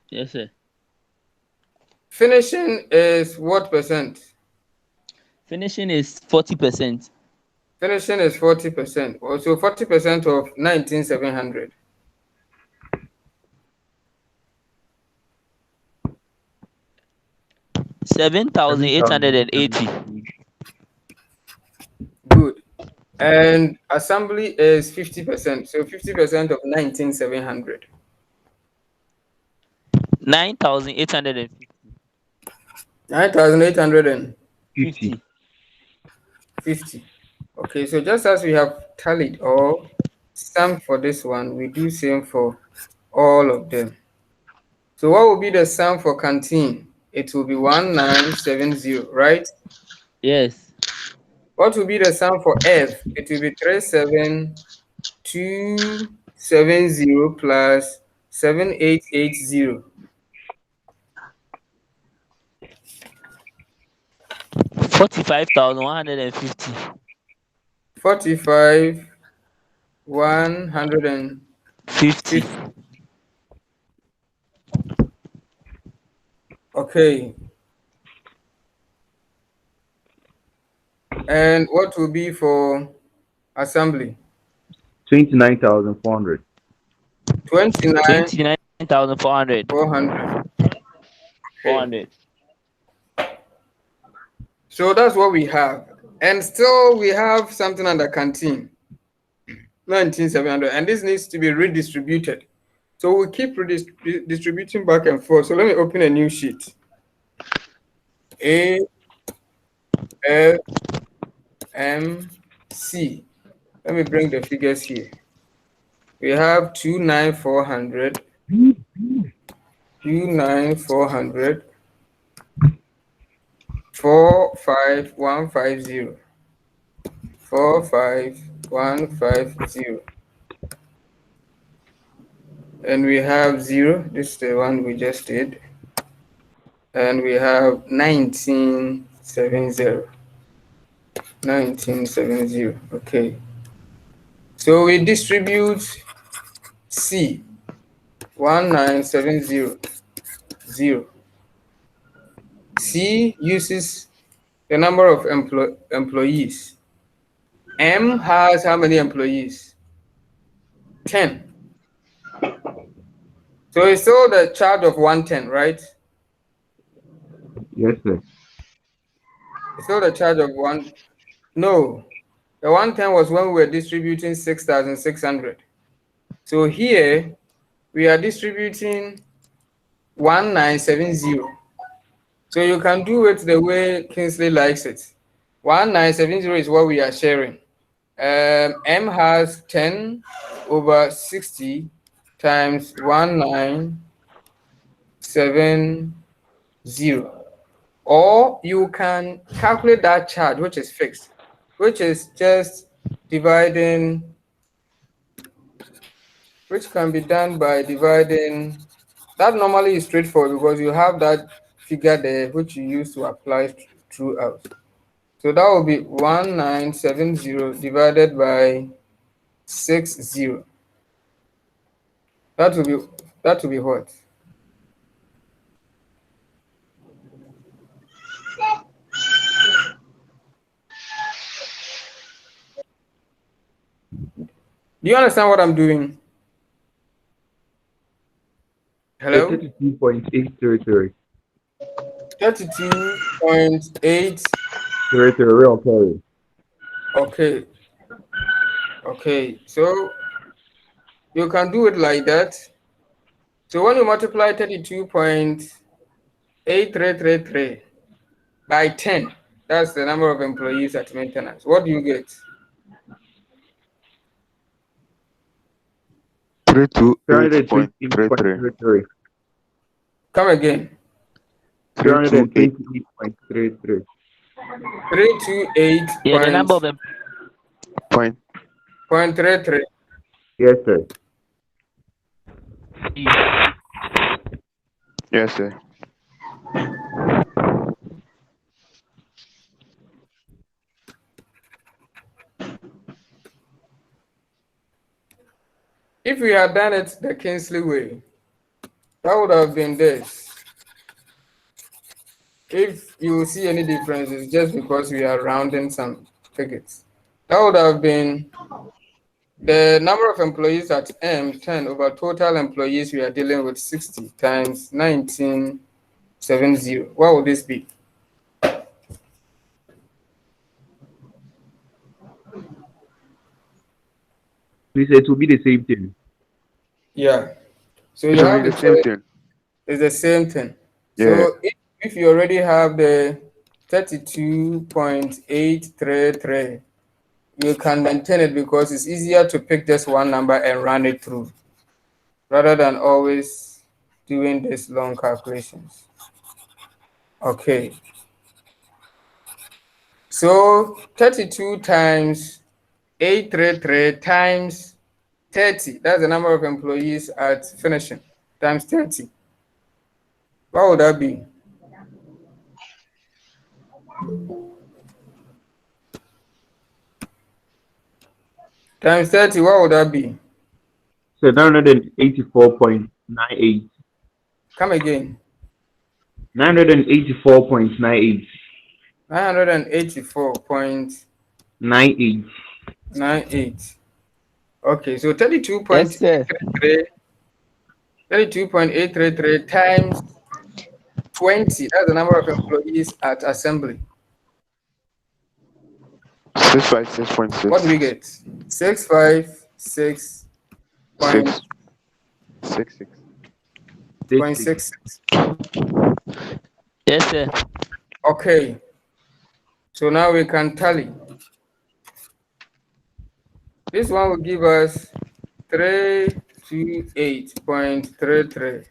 Yes, sir. Finishing is what percent? Finishing is 40%. Finishing is 40%. So 40% of 19,700. 7,880. 7,880. Good. And assembly is 50%. So 50% of 19,700. 9,850. 9,850. 50. Okay, so just as we have tallied or sum for this one, we do same for all of them. So what will be the sum for canteen? It will be 1970, right? Yes. What will be the sum for F? It will be 37,270 plus 7,880. 45,150. 45,150. 50. Okay. And what will be for assembly? 29,400. 29,400. 29,400. Okay. 400. So that's what we have. And still we have something under canteen. 19,700. And this needs to be redistributed. So we keep redistributing back and forth. So let me open a new sheet. A, F, M, C. Let me bring the figures here. We have 29,400, 29,400, 45150, 45150. And we have 0. This is the one we just did. And we have 1970. 1970. Okay. So we distribute C 1970. 0. C uses the number of employees. M has how many employees? 10. So it's still the charge of 110, right? Yes, sir. It's still the charge of one. No. The 110 was when we were distributing 6,600. So here we are distributing 1970. So you can do it the way Kingsley likes it. 1970 is what we are sharing. M has 10 over 60 times 1970. Or you can calculate that charge, which is fixed, which is just dividing, which can be done by dividing. That normally is straightforward because you have that figure there, which you use to apply throughout. So that will be 1970 divided by 60. That will be what? Do you understand what I'm doing? Hello? 32.833. 32.8. Real carry. Okay. Okay. So you can do it like that. So when you multiply 32.8333 by 10, that's the number of employees at maintenance. What do you get? 328.33. 328.33. Come again. 328. 328.33. 328 Yeah, the number of them. Point. point 33. Yes, sir. Yes, sir. If we had done it the Kingsley way, that would have been this. If you see any differences, just because we are rounding some figures, that would have been the number of employees at M 10 over total employees we are dealing with 60 times 1970. What would this be? Please, it will be the same thing. Yeah. So It you will be have the the same choice. thing. It's the same thing. Yeah. So if you already have the 32.833, you can maintain it because it's easier to pick just one number and run it through rather than always doing these long calculations. Okay. So 32 times 833 times 30, that's the number of employees at finishing, times 30. What would that be? Times 30, what would that be? So 984.98. Come again. 984.98. 984.98. 98. Okay, so Yes, sir. 32.833 times 20, that's the number of employees at assembly. 656.66. What do we get? 656.66. 666. 66. Yes, sir. Okay, so now we can tally. This one will give us 328.33.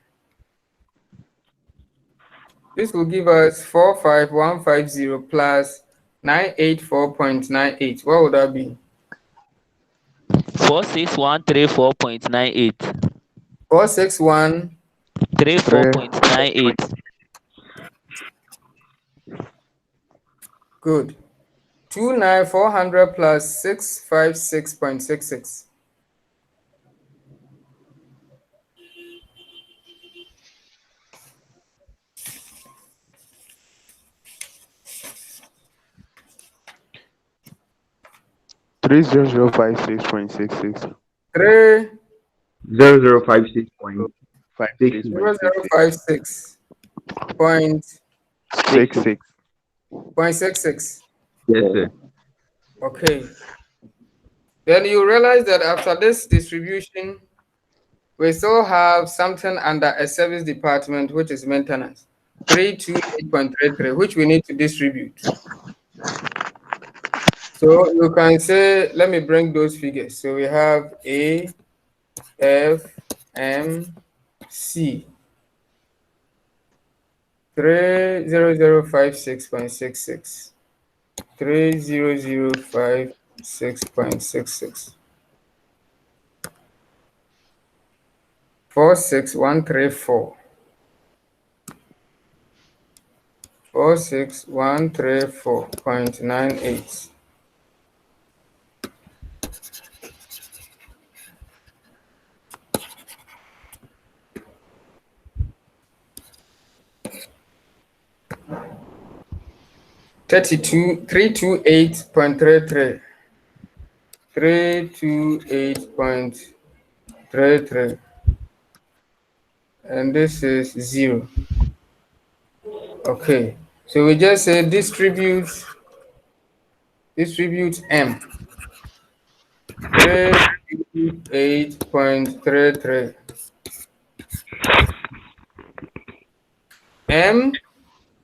This will give us 45150 plus 984.98. What would that be? 46,134.98. 461. 34.98. Good. 29400 plus 656.66. Three zero zero five six point six six. 3 0056.66. 0056 point 66. 66. Yes, sir. Okay. Then you realize that after this distribution, we still have something under a service department, which is maintenance, 328.33, which we need to distribute. So you can say, let me bring those figures. So we have A, F, M, C, 30056.66, 30056.66, 46134, 46134.98. 328.33, 328.33, and this is 0. Okay, so we just say distribute M, 328.33. M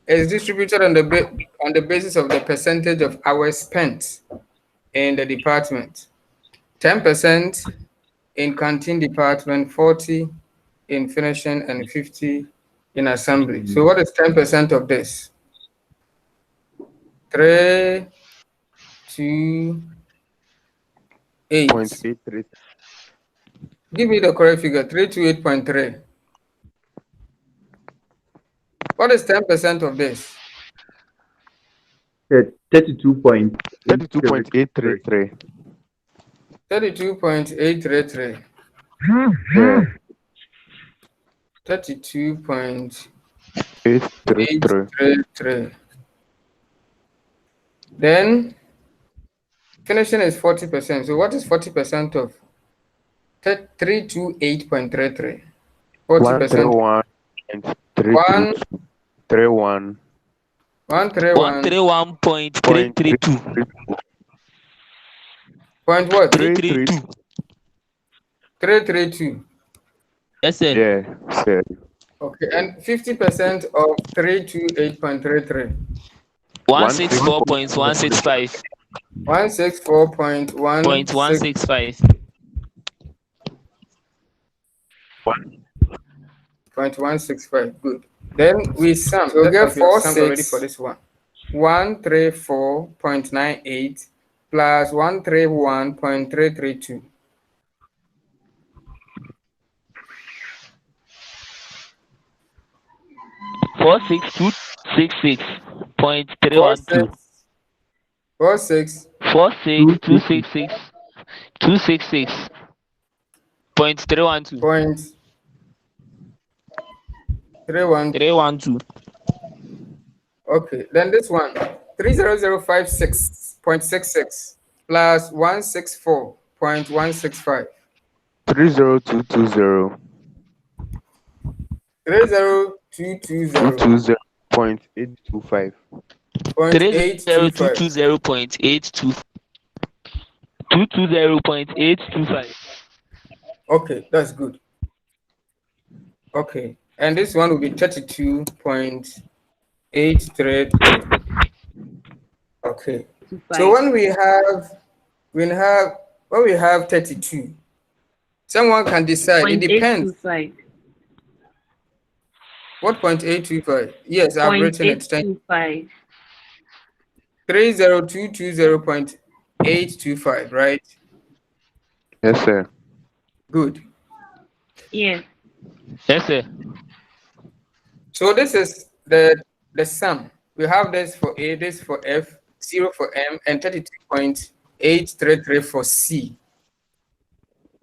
is distributed on the basis of the percentage of hours spent in the department. 10% in canteen department, 40 in finishing, and 50 in assembly. So what is 10% of this? 3, 2, 8. 0.83. Give me the correct figure, 328.3. What is 10% of this? 32.833. 32.833. Yeah. 833. 32.833. Then finishing is 40%. So what is 40% of 328.33? 40%. 131.32. 31. 131. 131.332. Point what? 332. 332. Yes, sir. Yeah, sir. Okay, and 50% of 328.33. 164.165. 164.16. 165. 0.165. Good. Then we sum. So get 4 6 already for this one. 134.98 plus 131.332. 46266.312. 46. 46266.266.312. Point 312. 312. Okay, then this one 30056.66 plus 164.165. 30220. 30220.825. 220.825. 220.825. Okay, that's good. Okay, and this one will be 32.833. Okay, so when we have 32, someone can decide. It depends. 0.825. What 0.825? Yes, I've written it. 0.825. 30220.825, right? Yes, sir. Good. Yes. Yes, sir. So this is the sum. We have this for A, this for F, 0 for M, and 32.833 for C.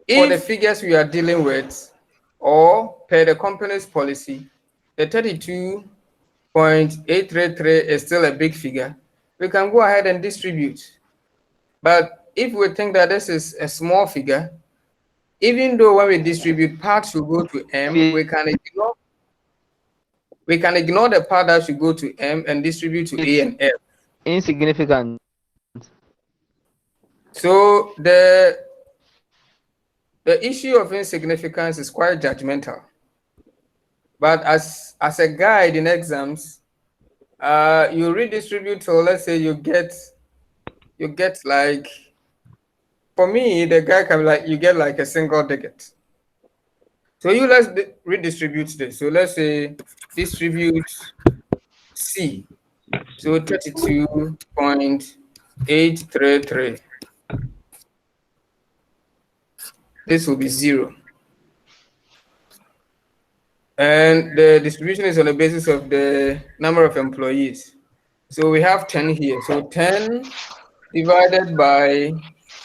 For the figures we are dealing with, or per the company's policy, the 32.833 is still a big figure. We can go ahead and distribute. But if we think that this is a small figure, even though when we distribute, part should go to M, we can ignore the part that should go to M and distribute to A and F. Insignificant. So the issue of insignificance is quite judgmental. But as a guide in exams, you redistribute. So let's say you get like, for me, the guy can be like, you get like a single digit. So you let's redistribute this. So let's say distribute C. So 32.833. This will be 0. And the distribution is on the basis of the number of employees. So we have 10 here. So 10 divided by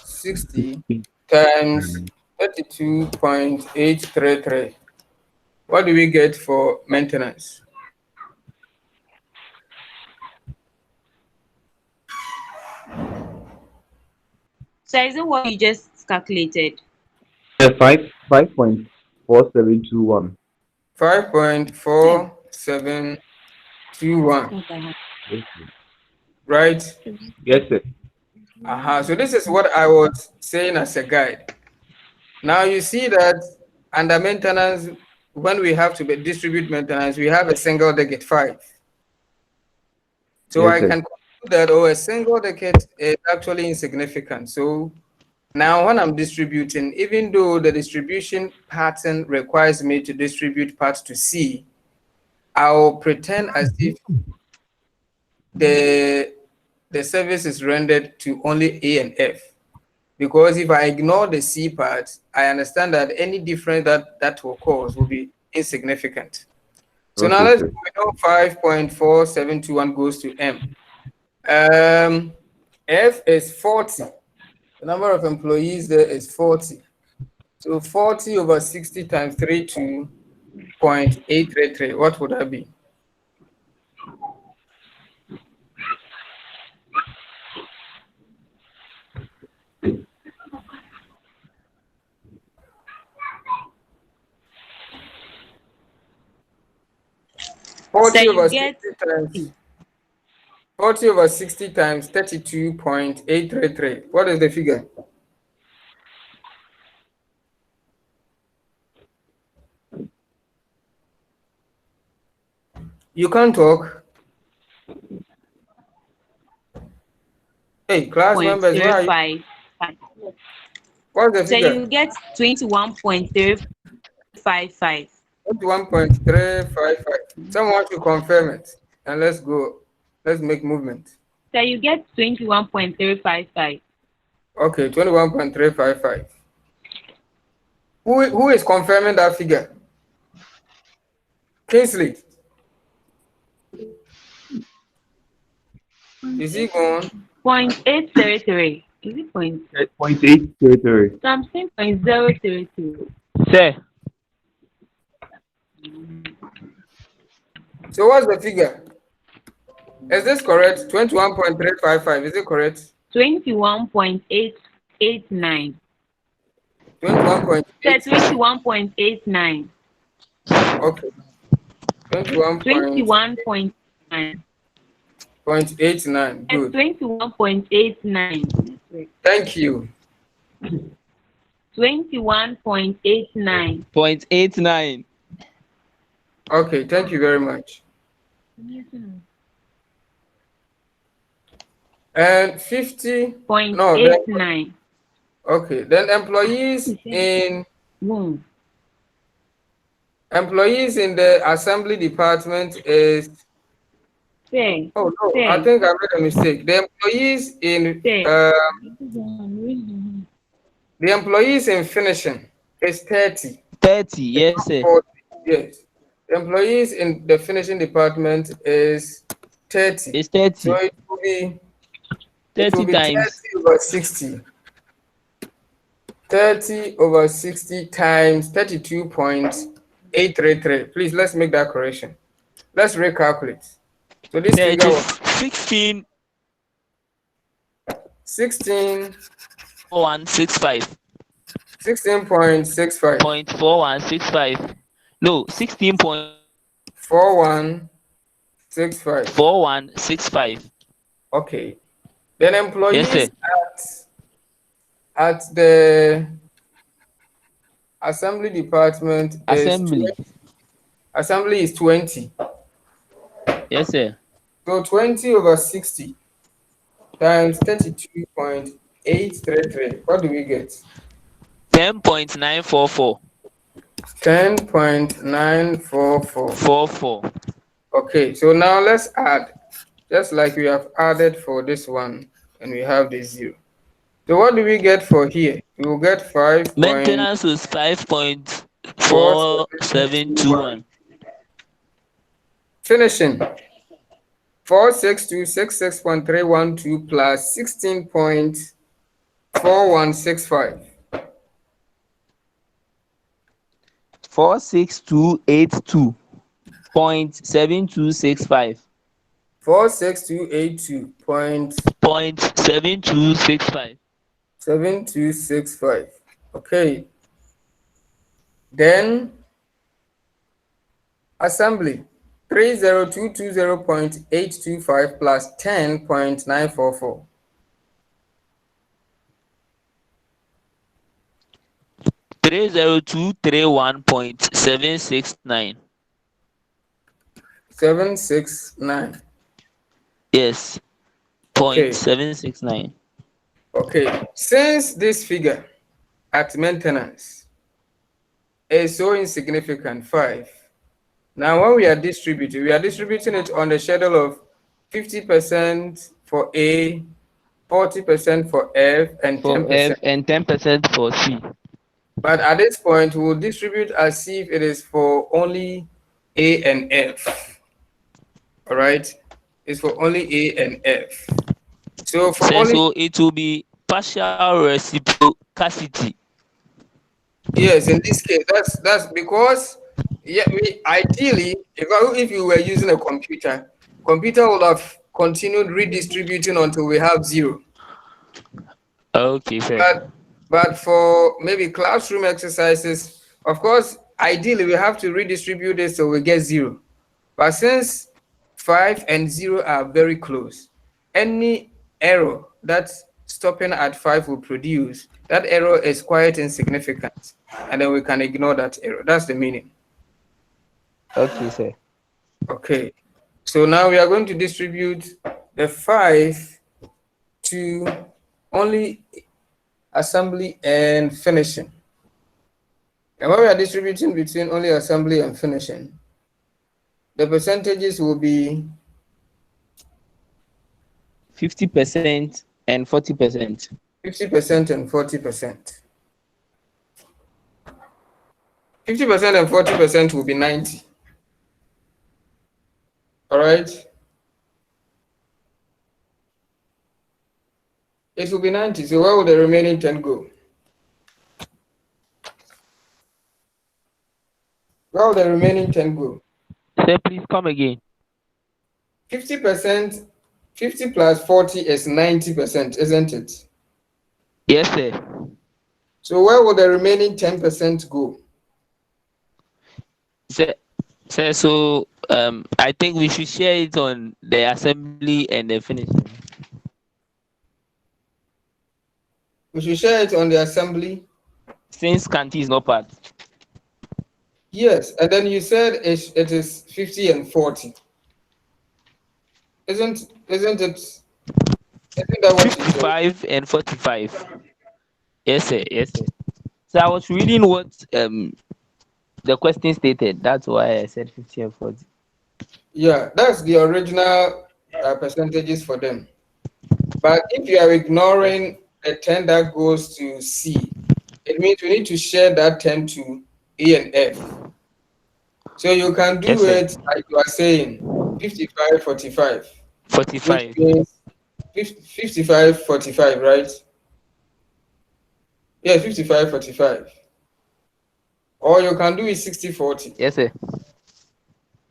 60 times 32.833. What do we get for maintenance? So isn't what you just calculated? 5.4721. 5.4721, right? Yes, sir. So this is what I was saying as a guide. Now you see that under maintenance, when we have to distribute maintenance, we have a single digit 5. So Yes, I sir. can conclude that, a single digit is actually insignificant. So now when I'm distributing, even though the distribution pattern requires me to distribute parts to C, I'll pretend as if the service is rendered to only A and F. Because if I ignore the C part, I understand that any difference that will cause will be insignificant. So now Okay, let's sir. we know 5.4721 goes to M. F is 40. The number of employees there is 40. So 40 over 60 times 32.833. What would that be? So 40 you over get 60 times 40 over 60 times 32.833. What is the figure? You can't talk. Hey, class members, where are you? 0.355. What's the So you figure? get 21.355. 21.355. Someone should confirm it. And let's go. Let's make movement. So you get 21.355. Okay, 21.355. Who is confirming that figure? Kingsley. Is he gone? 0.833. Is it point? 0.833. So I'm saying 0.032. Sir, So what's the figure? Is this correct? 21.355. Is it correct? 21.889. 21.8. So 21.89. Okay. 21.9. 21.89. And Good. 21.89. Thank you. 21.89. 0.89. Okay, thank you very much. And 50. No, then, 0.89. okay. Then employees in the assembly department is. Say. Oh no, I Say. think I made a mistake. Say. The employees in finishing is 30. 30. It's Yes, not sir. 40. Yes. The employees in the finishing department is 30. It's 30. So it will be 30 30 times. over 60. 30 over 60 times 32.833. Please, let's make that correction. Let's recalculate. So this Sir, it figure is was 16. 16. 4165. 16.65. 0.4165. No, 4165. 4165. Okay. Then Yes, sir. employees at At the assembly department is Assembly. assembly is 20. Yes, sir. So 20 over 60 times 32.833. What do we get? 10.944. 10.944. 44. Okay, so now let's add, just like we have added for this one, and we have the 0. So what do we get for here? We will get Maintenance was 5.4721. 5.4721. Finishing 46266.312 plus 16.4165. 46282.7265. 46282.7265. Point 7265. Okay, then assembly 30220.825 plus 10.944. 30231.769. 769. Yes. Point Okay, 769. okay. Since this figure at maintenance is so insignificant, 5. Now, when we are distributing it on the schedule of 50% for A, 40% for F, and For 10%. F and 10% for C. But at this point, we'll distribute as if it is for only A and F. All right? It's for only A and F. So for only, So it will be partial reciprocity. yes, in this case, that's because, yeah, we ideally, if you were using a computer would have continued redistributing until we have 0. Okay, fair. But for maybe classroom exercises, of course, ideally we have to redistribute this so we get 0. But since 5 and 0 are very close, any error that stopping at 5 will produce, that error is quite insignificant. And then we can ignore that error. That's the meaning. Okay, sir. Okay. So now we are going to distribute the 5 to only assembly and finishing. And when we are distributing between only assembly and finishing, the percentages will be 50% and 40%. 50% and 40%. 50% and 40% will be 90. All right. It will be 90. So where will the remaining 10 go? Where will the remaining 10 go? Sir, please come again. 50%, 50 plus 40 is 90%, isn't it? Yes, sir. So where will the remaining 10% go? So I think we should share it on the assembly and the finishing. We should share it on the assembly. Since Kanti is not part. Yes, and then you said it is 50 and 40. Isn't it? Isn't that what you said? 55 and 45. Yes, sir. Yes, sir. So I was reading what the question stated. That's why I said 50 and 40. Yeah, that's the original percentages for them. But if you are ignoring the 10 that goes to C, it means we need to share that 10 to E and F. So you can Yes, do sir. it like you are saying, 55, 45, which 45. means 55, 45, right? Yeah, 55, 45. Or you can do it 60, 40. Yes, sir.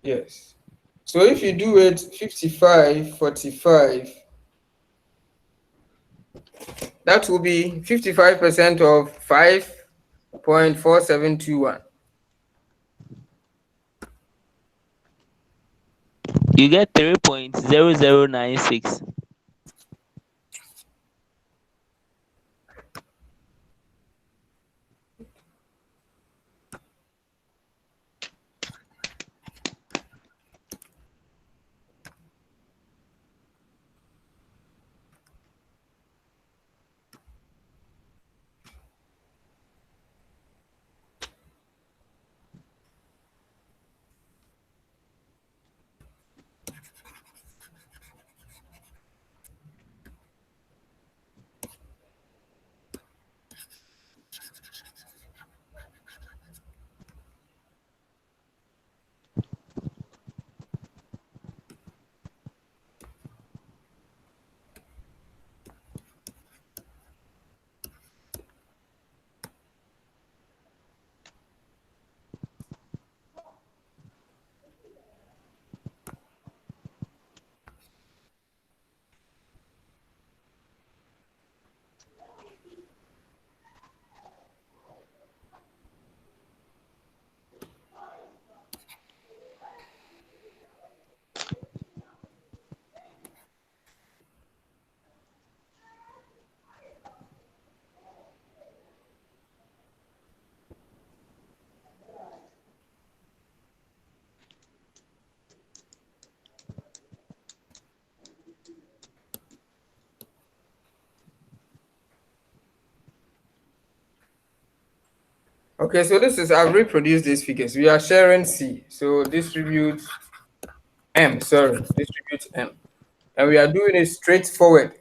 Yes. So if you do it 55, 45, that will be 55% of 5.4721. You get 3.0096. Okay, so this is, I've reproduced these figures. We are sharing C. So distribute distribute M. And we are doing it straightforward.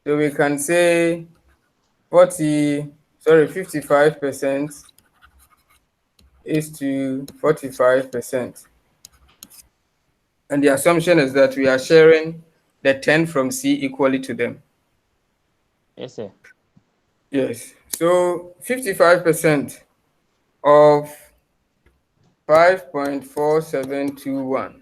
So we can say 55% is to 45%. And the assumption is that we are sharing the 10 from C equally to them. Yes, sir. Yes. So 55% of 5.4721.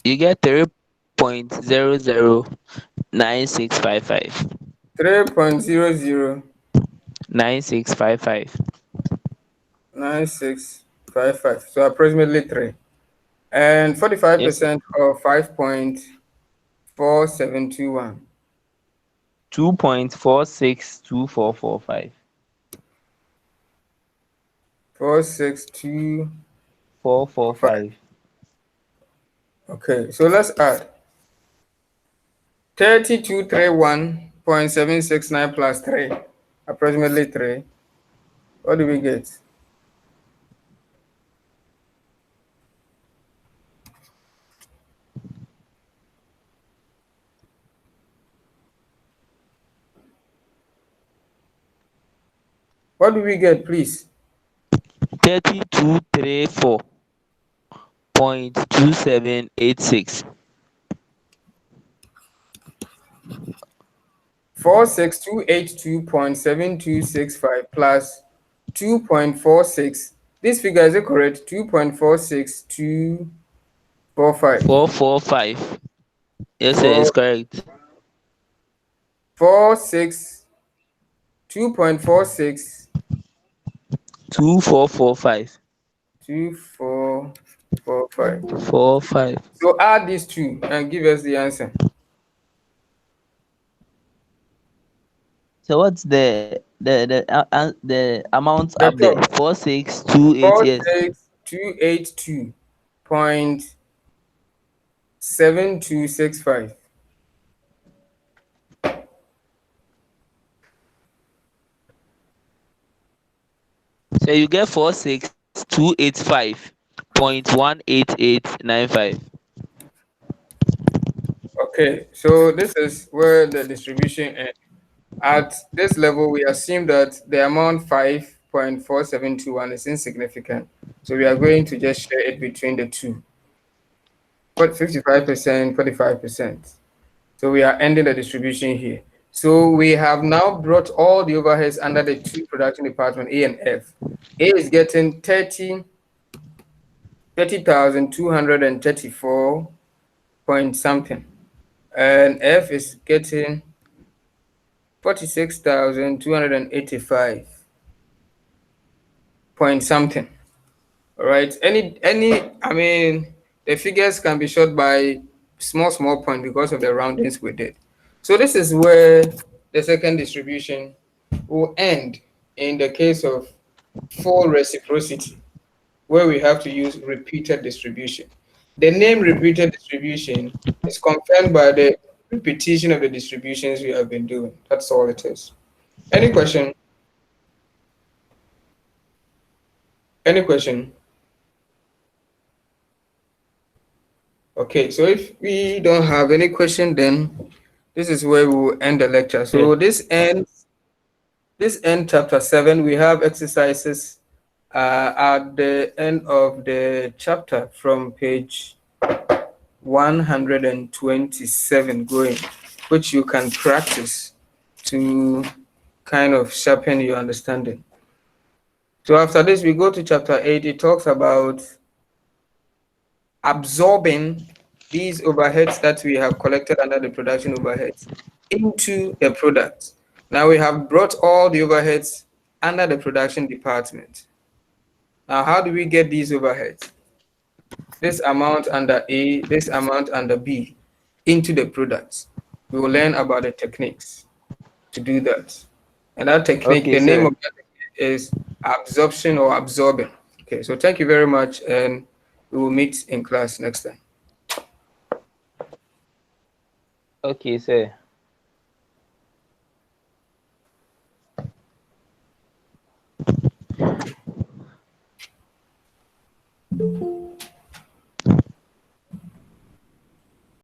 You get 3.009655. 3.009655. 9655. So approximately 3. And Yes, sir. 45% of 5.4721. 2.462445. 462. 445. Okay, so let's add 3231.769 plus 3, approximately 3. What do we get? What do we get, please? 3234.2786. 46282.7265 plus 2.46. This figure is it correct? 2.46245. 445. Yes, sir, it's 4 correct. 46 2.46 2445. 2445. 45. So add these two and give us the answer. So what's the amount The up there? top 4628. Yes. 46282.7265. So you get 46285.18895. Okay, so this is where the distribution ends. At this level, we assume that the amount 5.4721 is insignificant. So we are going to just share it between the two. But 55%, 45%. So we are ending the distribution here. So we have now brought all the overheads under the two production department, A and F. A is getting 30,234 point something. And F is getting 46,285 point something. All right. I mean, the figures can be short by small point because of the roundings we did. So this is where the second distribution will end in the case of full reciprocity, where we have to use repeated distribution. The name repeated distribution is confirmed by the repetition of the distributions we have been doing. That's all it is. Any question? Any question? Okay, so if we don't have any question, then this is where we will end the lecture. Yes. So this end chapter 7. We have exercises at the end of the chapter from page 127 going, which you can practice to kind of sharpen your understanding. So after this, we go to chapter 8. It talks about absorbing these overheads that we have collected under the production overheads into the product. Now we have brought all the overheads under the production department. Now, how do we get these overheads? This amount under A, this amount under B into the products. We will learn about the techniques to do that. And that technique, Okay, the name sir. of that technique is absorption or absorbing. Okay, so thank you very much, and we will meet in class next time. Okay, sir.